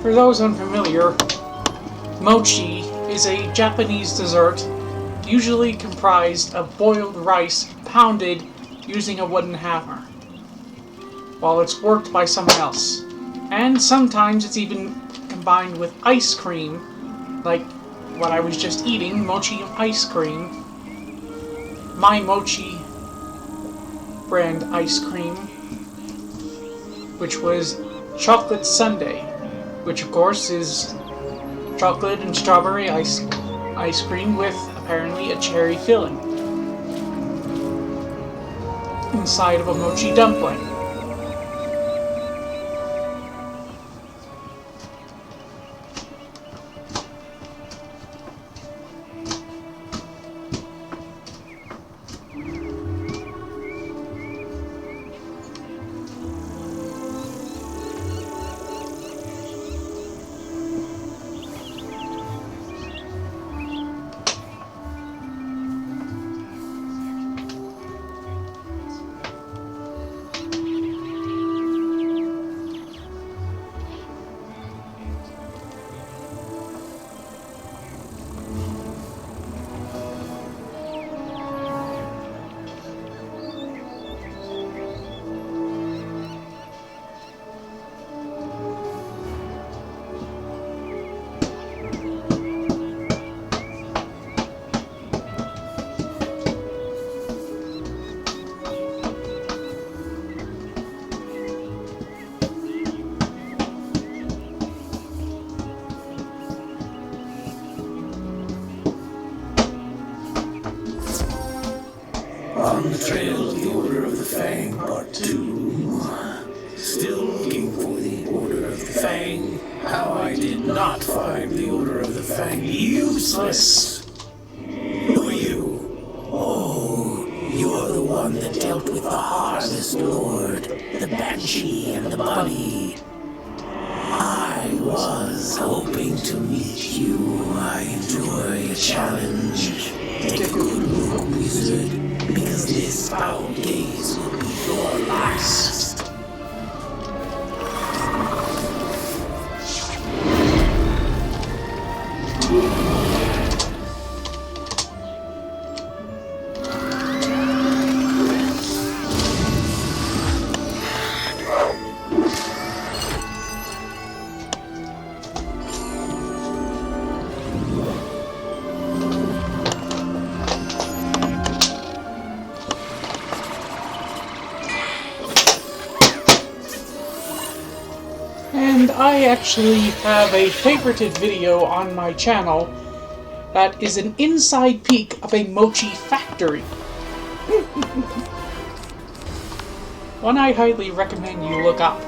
Speaker 1: For those unfamiliar, mochi is a Japanese dessert usually comprised of boiled rice pounded using a wooden hammer, while it's worked by someone else. And sometimes it's even combined with ice cream, like what I was just eating, mochi ice cream. My Mochi brand ice cream, which was chocolate sundae, which of course is chocolate and strawberry ice cream with apparently a cherry filling inside of a mochi dumpling.
Speaker 11: Betrayal of the Order of the Fang, Part 2. Still looking for the Order of the Fang. How I did not find the Order of the Fang useless. Who are you? Oh, you're the one that dealt with the Harvest Lord, the Banshee and the Bunny. I was hoping to meet you. I enjoy a challenge. Take a good look, wizard, because this foul gaze will be your last.
Speaker 1: And I actually have a favorited video on my channel that is an inside peek of a mochi factory. One I highly recommend you look up.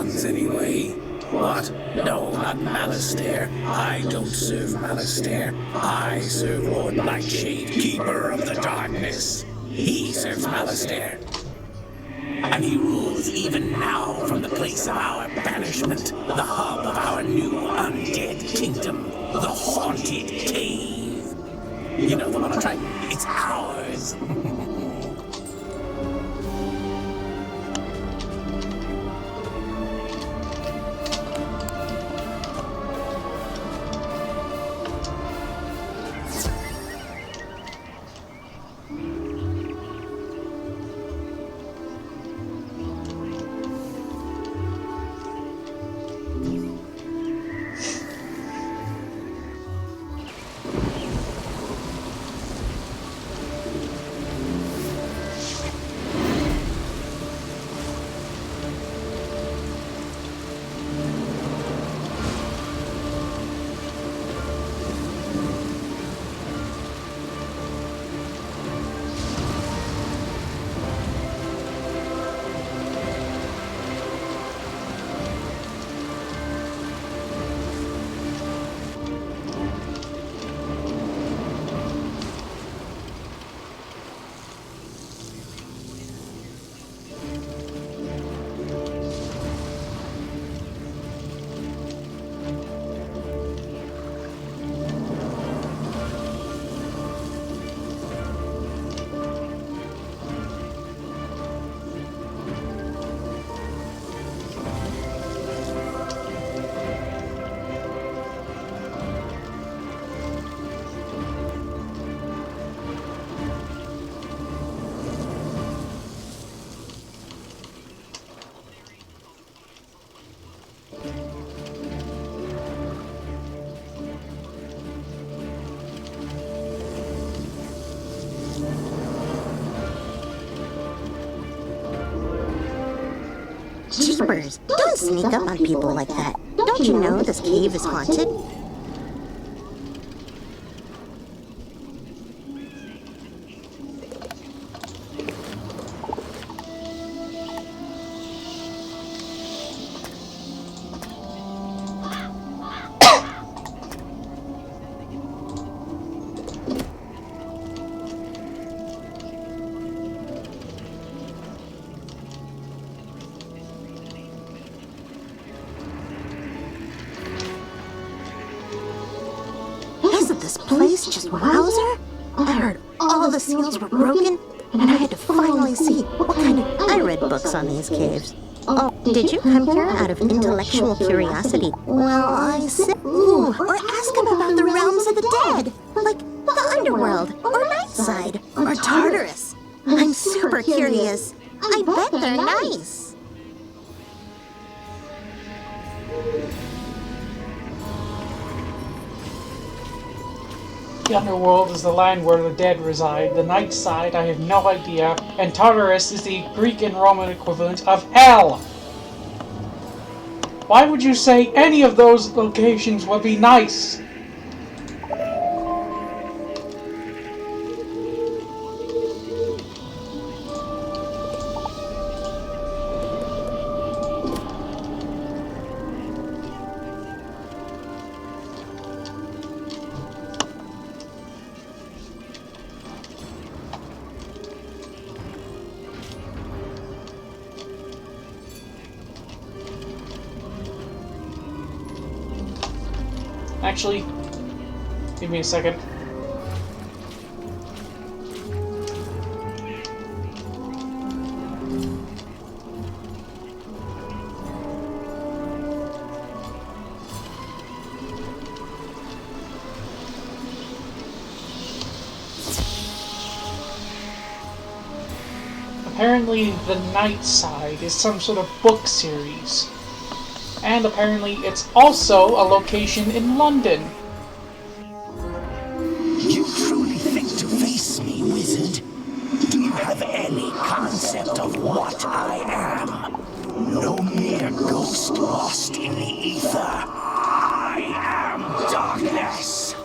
Speaker 11: ones anyway. What? No, not Malastair. I don't serve Malastair. I serve Lord Nightshade, Keeper of the Darkness. He serves Malastair. And he rules even now from the place of our banishment, the hub of our new undead kingdom, the Haunted Cave. You know the one I'm trying. It's ours.
Speaker 15: Jeepers, don't sneak up on people like that. Don't you know this cave is haunted? Isn't this place just wowzer? I heard all the seals were broken, and I had to finally see what kind of... I read books on these caves. Oh, did you come here out of intellectual curiosity? Well, I said... Ooh, or ask him about the realms of the dead, like the underworld, or Nightside, or Tartarus. I'm super curious. I bet they're nice.
Speaker 1: The underworld is the land where the dead reside. The night side, I have no idea. And Tartarus is the Greek and Roman equivalent of hell. Why would you say any of those locations would be nice? Actually, give me a second. Apparently, the Night Side is some sort of book series. And apparently it's also a location in London.
Speaker 11: You truly think to face me, wizard? Do you have any concept of what I am? No mere ghost lost in the ether. I am darkness.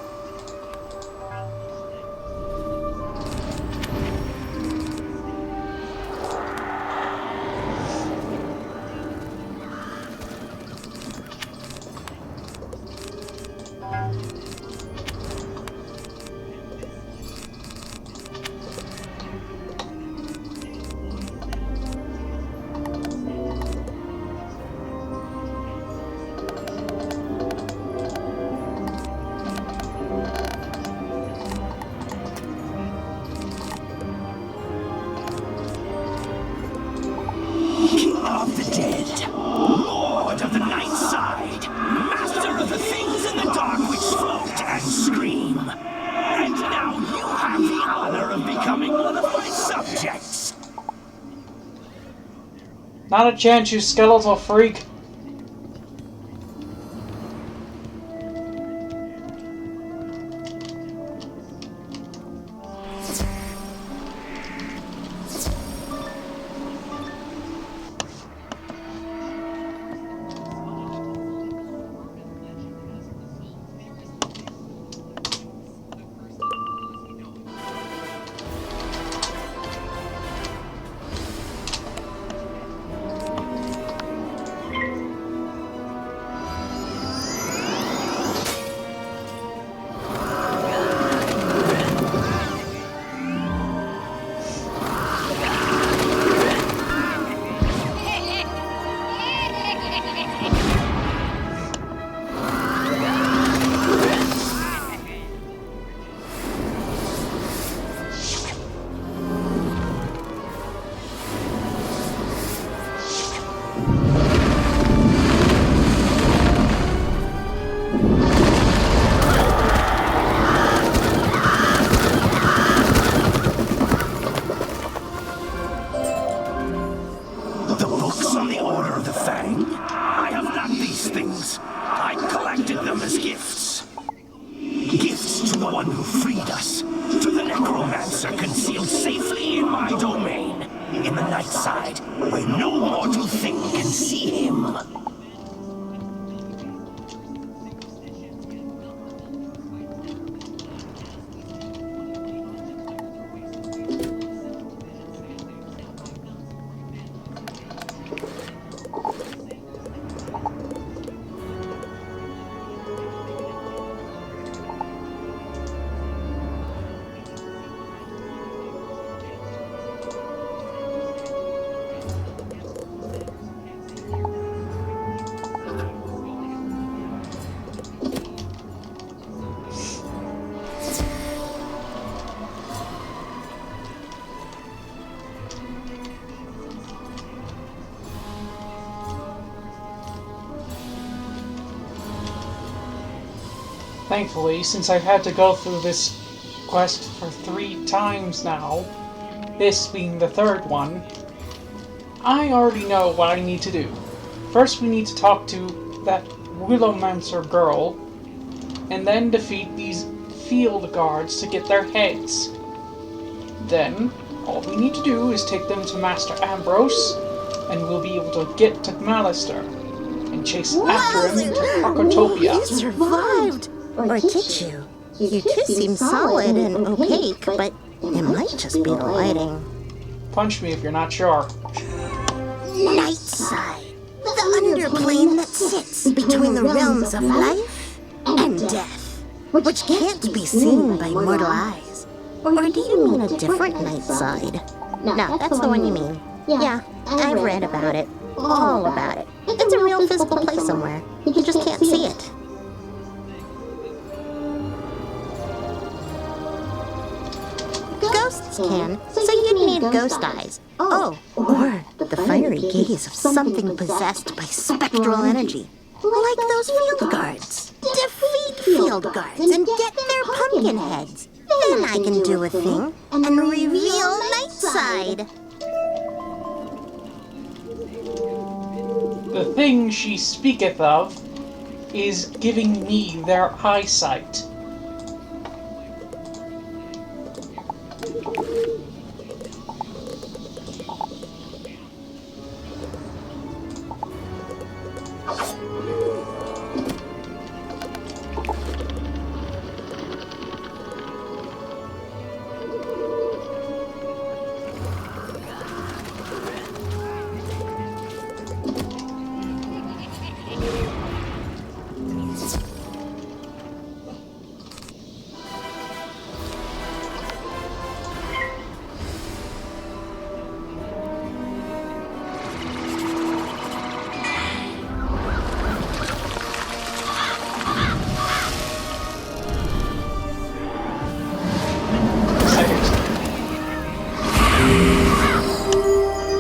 Speaker 10: chance.
Speaker 1: Not a chance, you skeletal freak.
Speaker 10: The books on the Order of the Fang? I have none these things. I collected them as gifts. Gifts to the one who freed us. To the necromancer concealed safely in my domain. In the night side, where no mortal thing can see him.
Speaker 1: Thankfully, since I've had to go through this quest for 3 times now, this being the 3rd one, I already know what I need to do. First we need to talk to that Willowmancer girl, and then defeat these field guards to get their heads. Then, all we need to do is take them to Master Ambrose, and we'll be able to get to Malister, and chase after him to Krokotopia.
Speaker 15: You survived! Or did you? You do seem solid and opaque, but it might just be the lighting.
Speaker 1: Punch me if you're not sure.
Speaker 15: Nightside. The underplane that sits between the realms of life and death, which can't be seen by mortal eyes. Or do you mean a different Nightside? No, that's the one you mean. Yeah, I've read about it. All about it. It's a real physical place somewhere. You just can't see it. Ghosts can, so you'd need ghost eyes. Oh, or the fiery gaze of something possessed by spectral energy. Like those field guards. Defeat field guards and get their pumpkin heads. Then I can do a thing and reveal Nightside.
Speaker 1: The thing she speaketh of is giving me their eyesight.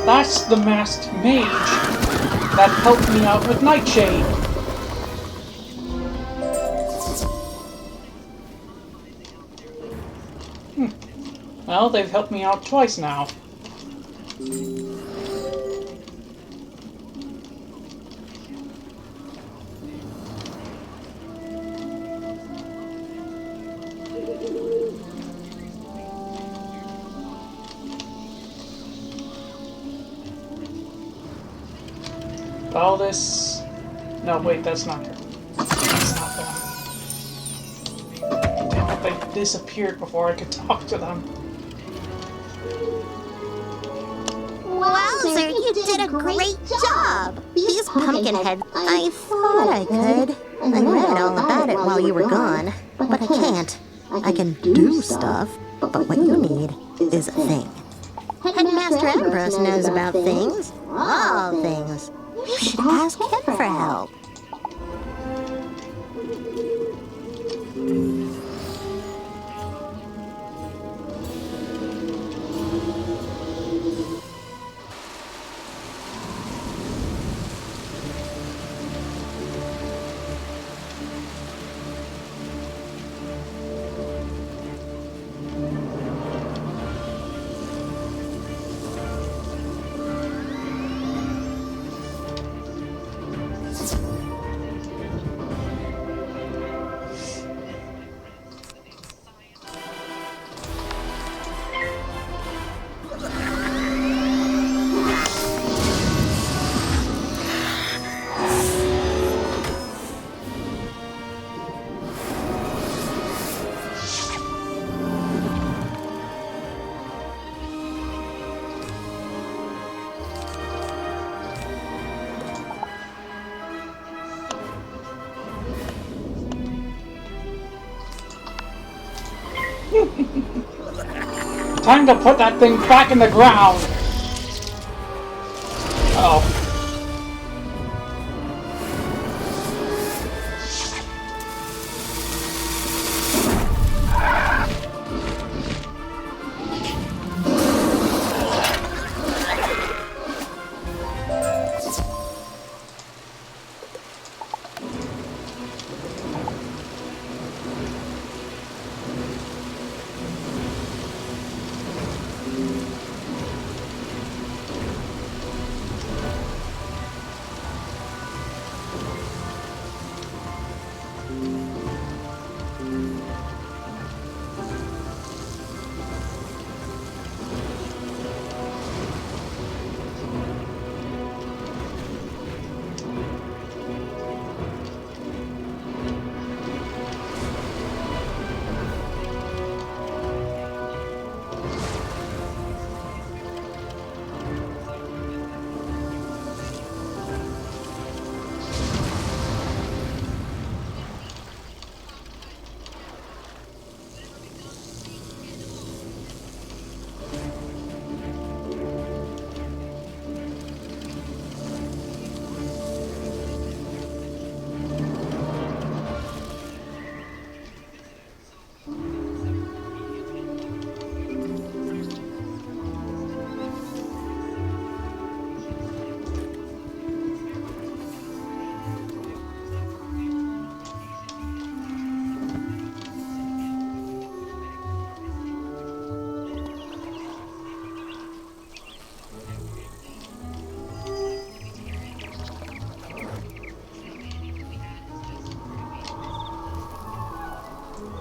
Speaker 1: That's the masked mage that helped me out with Nightshade. Well, they've helped me out twice now. Baldus. No, wait, that's not her. That's not them. Damn it, they disappeared before I could talk to them.
Speaker 15: Wowzer, you did a great job! These pumpkin heads, I thought I could. I read all about it while you were gone, but I can't. I can do stuff, but what you need is a thing. Headmaster Ambrose knows about things. All things. You should ask him for help.
Speaker 1: Time to put that thing back in the ground! Uh-oh.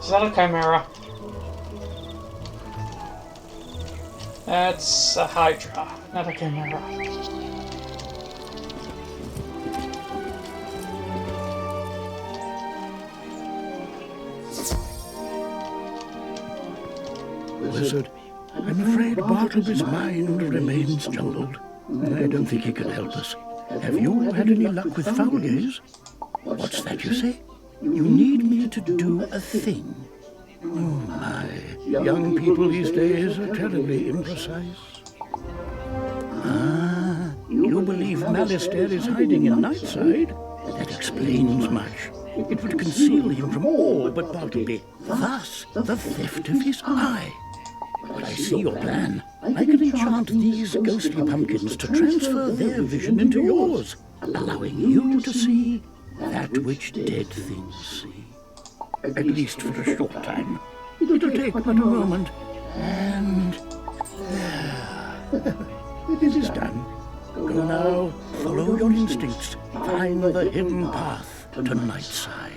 Speaker 1: Is that a chimera? That's a hydra, not a chimera.
Speaker 11: Wizard, I'm afraid Bartleby's mind remains jumbled. I don't think he can help us. Have you had any luck with foul gaze? What's that you say? You need me to do a thing. Oh my, young people these days are terribly imprecise. Ah, you believe Malistaire is hiding in Nightside? That explains much. It would conceal him from all but Bartleby, thus the theft of his eye. But I see your plan. I can enchant these ghostly pumpkins to transfer their vision into yours, allowing you to see that which dead things see. At least for a short time. It'll take but a moment. And there. It is done. Go now, follow your instincts. Find the hidden path to Nightside.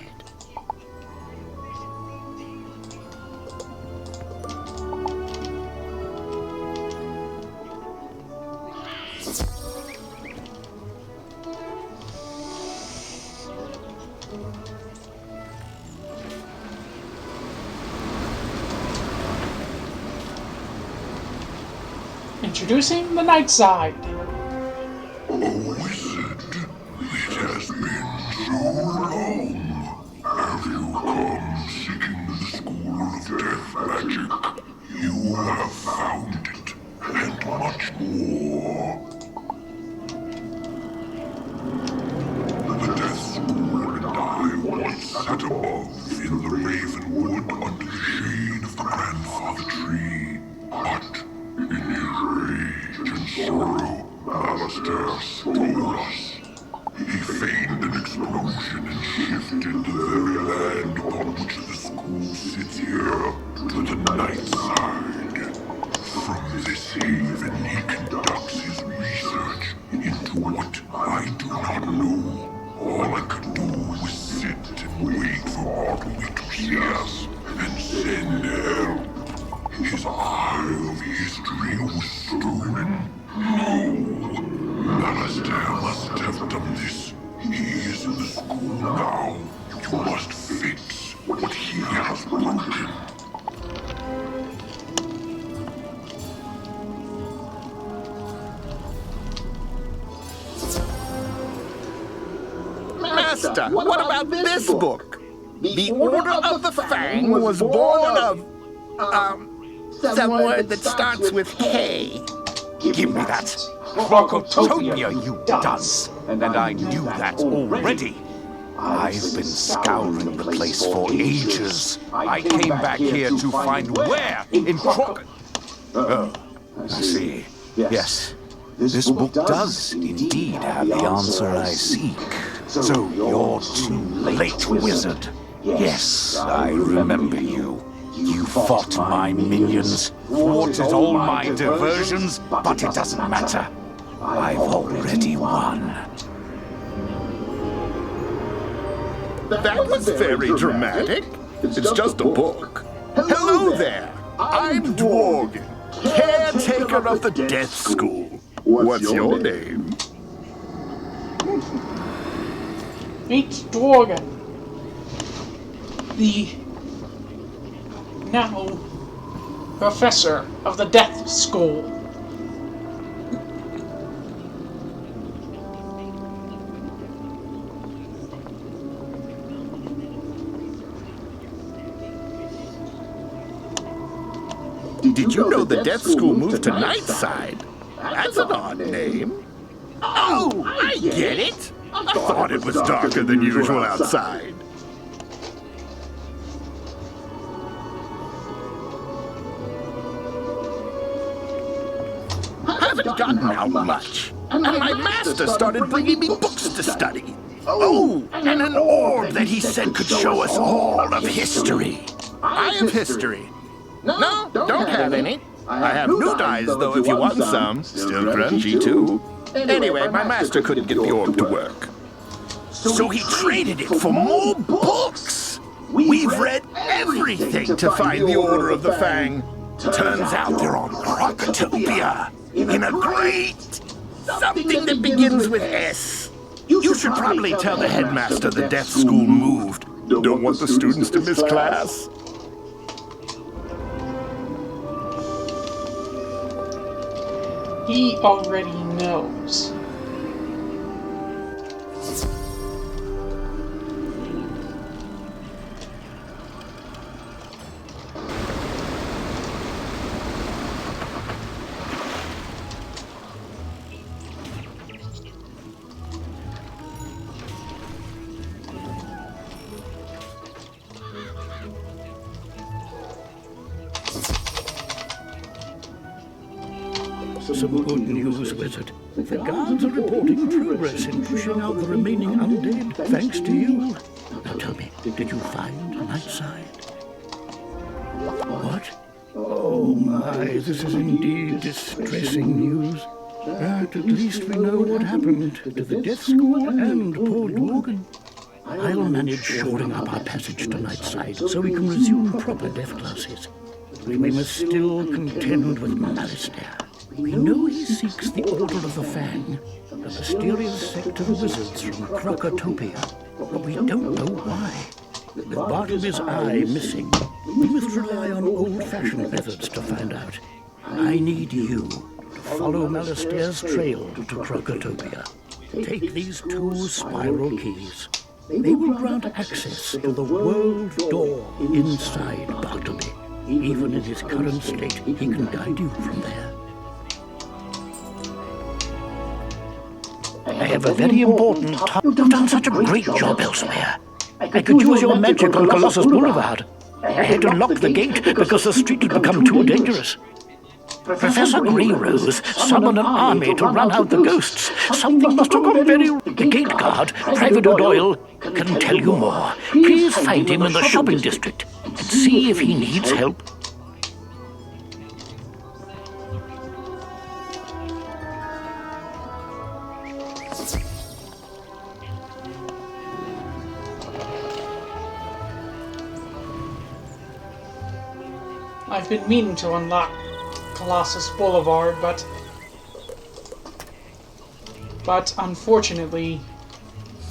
Speaker 1: Introducing the night side.
Speaker 12: Oh, wizard, it has been so long. Have you come seeking the school of death magic? You have found it, and much more. The death school and I once sat above in the Ravenwood under the shade of the grandfather tree. But in his rage and sorrow, Alistair stole us. He feigned an explosion and shifted the very land upon which the school sits here to the night side. From this haven he conducts his research into what I do not know. All I could do was sit and wait for Bartleby to see us and send help. His eye of history was stolen. No! Alistair must have done this. He is in the school now. You must fix what he has broken.
Speaker 16: Master, what about this book? The Order of the Fang was born of... some word that starts with K.
Speaker 17: Give me that. Krokotopia, you dunce. And I knew that already. I've been scouring the place for ages. I came back here to find where in Oh, I see. Yes, this book does indeed have the answer I seek. So you're too late, wizard. Yes, I remember you. You fought my minions, thwarted all my diversions, but it doesn't matter. I've already won.
Speaker 16: That was very dramatic. It's just a book. Hello there. I'm Dworgen, caretaker of the Death School. What's your name?
Speaker 1: Meet Dworgen, the now professor of the Death School.
Speaker 16: Did you know the Death School moved to Nightside? That's an odd name. Oh, I get it. I thought it was darker than usual outside. I haven't gotten out much, and my master started bringing me books to study. Oh, and an orb that he said could show us all of history. I have history. No, don't have any. I have new dyes, though, if you want some. Still crunchy, too. Anyway, my master couldn't get the orb to work. So he traded it for more books. We've read everything to find the Order of the Fang. Turns out they're on Krokotopia, in a great something that begins with S. You should probably tell the headmaster the Death School moved. Don't want the students to miss class.
Speaker 1: He already knows.
Speaker 11: Some good news, Wizard. The guards are reporting progress in pushing out the remaining undead, thanks to you. Now tell me, did you find Nightside? What? Oh my, this is indeed distressing news. At least we know what happened to the Death School and Paul Morgan. I'll manage shoring up our passage to Nightside so we can resume proper death classes. We must still contend with Malastair. We know he seeks the Order of the Fang, a mysterious sect of wizards from Krokotopia, but we don't know why. With Bartleby's eye missing, we must rely on old-fashioned methods to find out. I need you to follow Malastair's trail to Krokotopia. Take these 2 spiral keys. They will grant access to the world door inside Bartleby. Even in his current state, he can guide you from there. I have a very important task. You've done such a great job elsewhere. I could use your magic on Colossus Boulevard. I had to lock the gate because the street had become too dangerous. Professor Greyrose summoned an army to run out the ghosts. Something must have gone very wrong. The gate guard, Private O'Doyle, can tell you more. Please find him in the shopping district and see if he needs help.
Speaker 1: I've been meaning to unlock Colossus Boulevard, but unfortunately...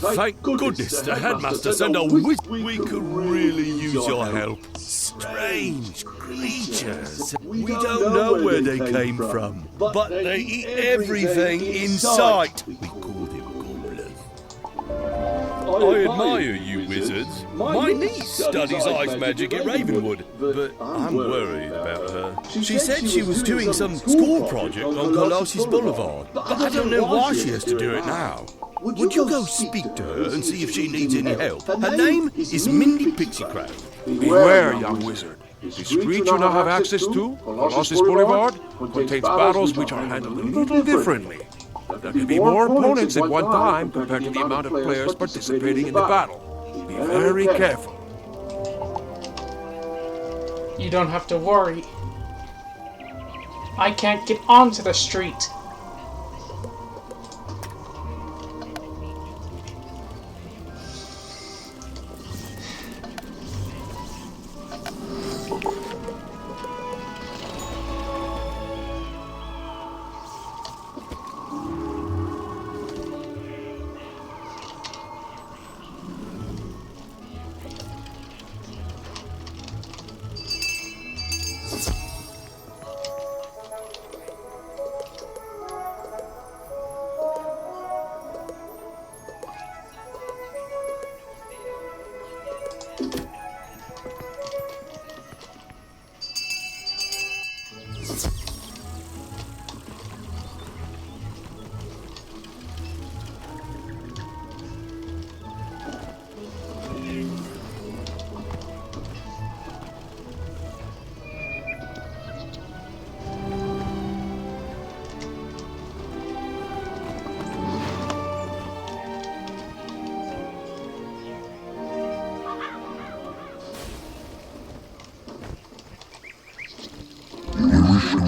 Speaker 18: Thank goodness the headmaster sent a wizard. We could really use your help. Strange creatures. We don't know where they came from, but they eat everything in sight. We call them goblins. I admire you wizards. My niece studies ice magic at Ravenwood, but I'm worried about her. She said she was doing some school project on Colossus Boulevard, but I don't know why she has to do it now. Would you go speak to her and see if she needs any help? Her name is Mindy Pixicraft.
Speaker 17: Beware, young wizard. The street you now have access to, Colossus Boulevard, contains battles which are handled a little differently. There can be more opponents at one time compared to the amount of players participating in the battle. Be very careful.
Speaker 1: You don't have to worry. I can't get onto the street.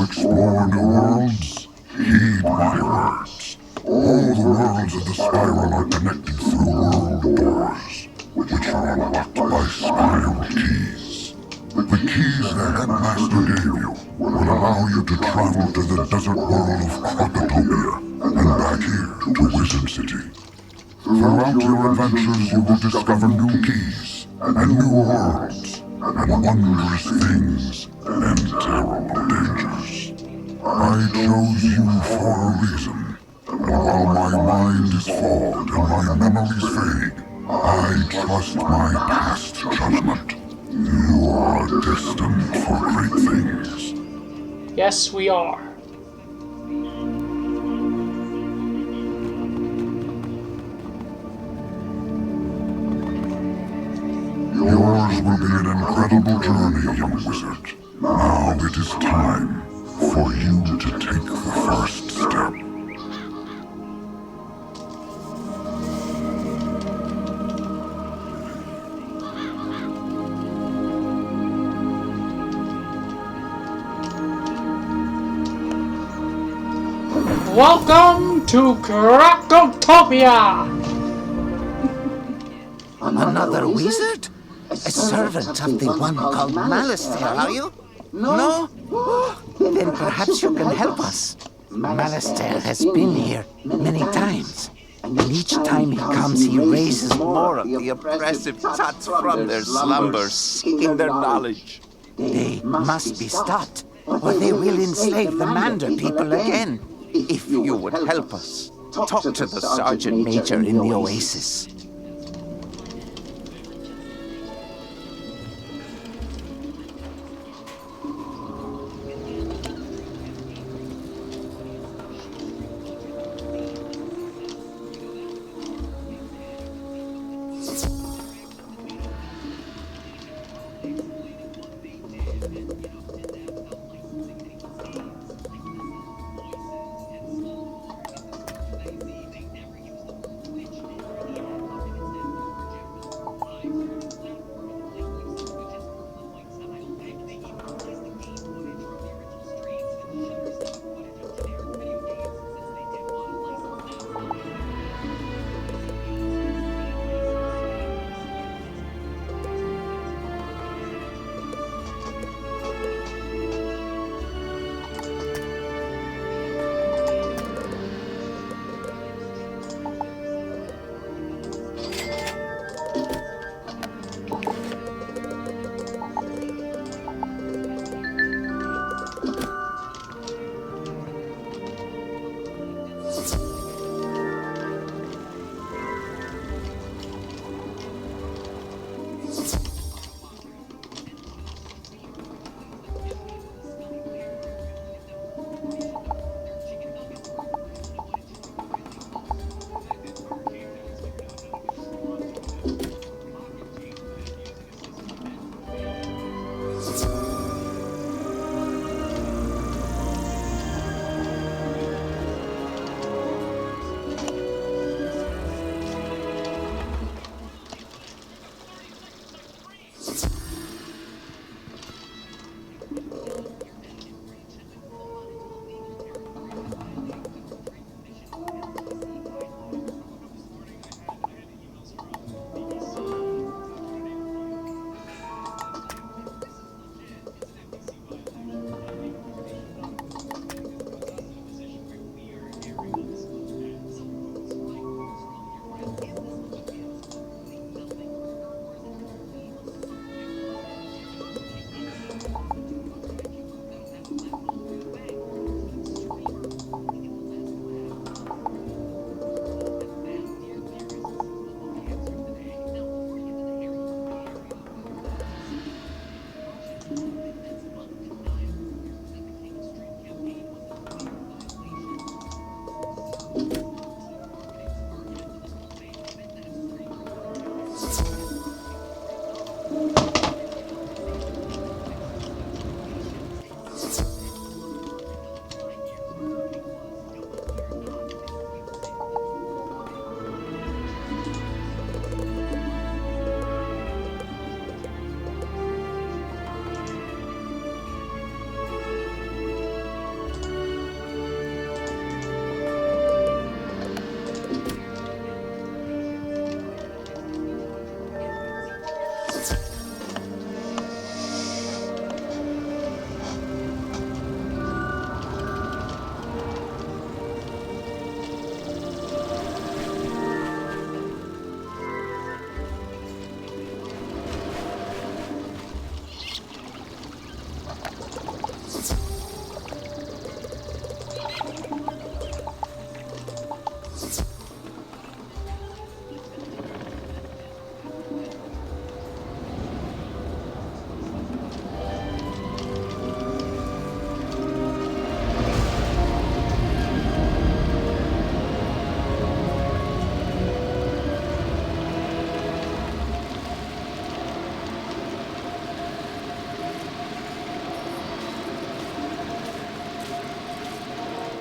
Speaker 12: Explore new worlds? Heed my words. All the worlds of the spiral are connected through world doors, which are unlocked by spiral keys. The keys the headmaster gave you will allow you to travel to the desert world of Krokotopia and back here to Wizard City. Throughout your adventures you will discover new keys and new worlds and wondrous things and terrible dangers. I chose you for a reason, and while my mind is fogged and my memories fade, I trust my past judgment. You are destined for great things.
Speaker 1: Yes, we are.
Speaker 12: Yours will be an incredible journey, young wizard. Now it is time for you to take the first step.
Speaker 1: Welcome to Krokotopia!
Speaker 19: Another wizard? A servant of the one called Malistaire, are you? No? Then perhaps you can help us. Malistaire has been here many times. And each time he comes, he raises more of the oppressive tuts from their slumbers, seeking their knowledge. They must be stopped, or they will enslave the Mander people again. If you would help us, talk to the Sergeant Major in the Oasis.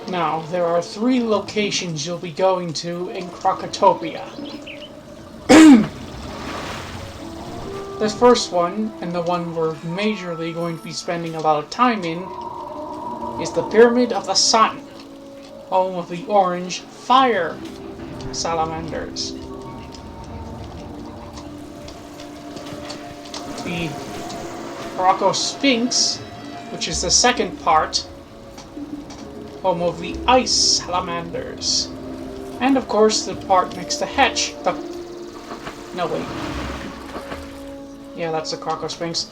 Speaker 1: Now, there are 3 locations you'll be going to in Krokotopia. The first one, and the one we're majorly going to be spending a lot of time in, is the Pyramid of the Sun, home of the orange fire salamanders. The Sphinx, which is the second part, home of the ice salamanders. And of course the part next to Hetch, no wait. Yeah, that's the Sphinx.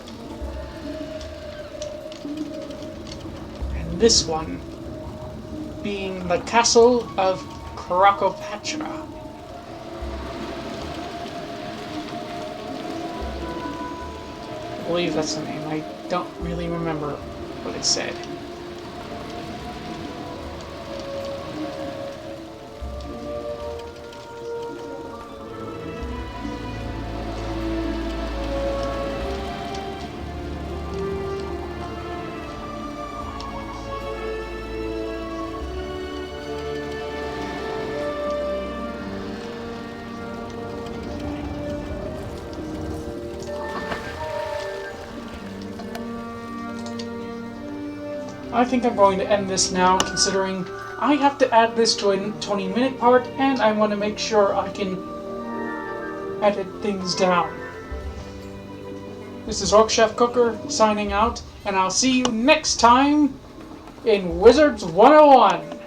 Speaker 1: And this one being the castle of Krokotopia. I believe that's the name. I don't really remember what it said. I think I'm going to end this now, considering I have to add this to a 20-minute part, and I want to make sure I can edit things down. This is Orc Chef Cooker signing out, and I'll see you next time in Wizards 101.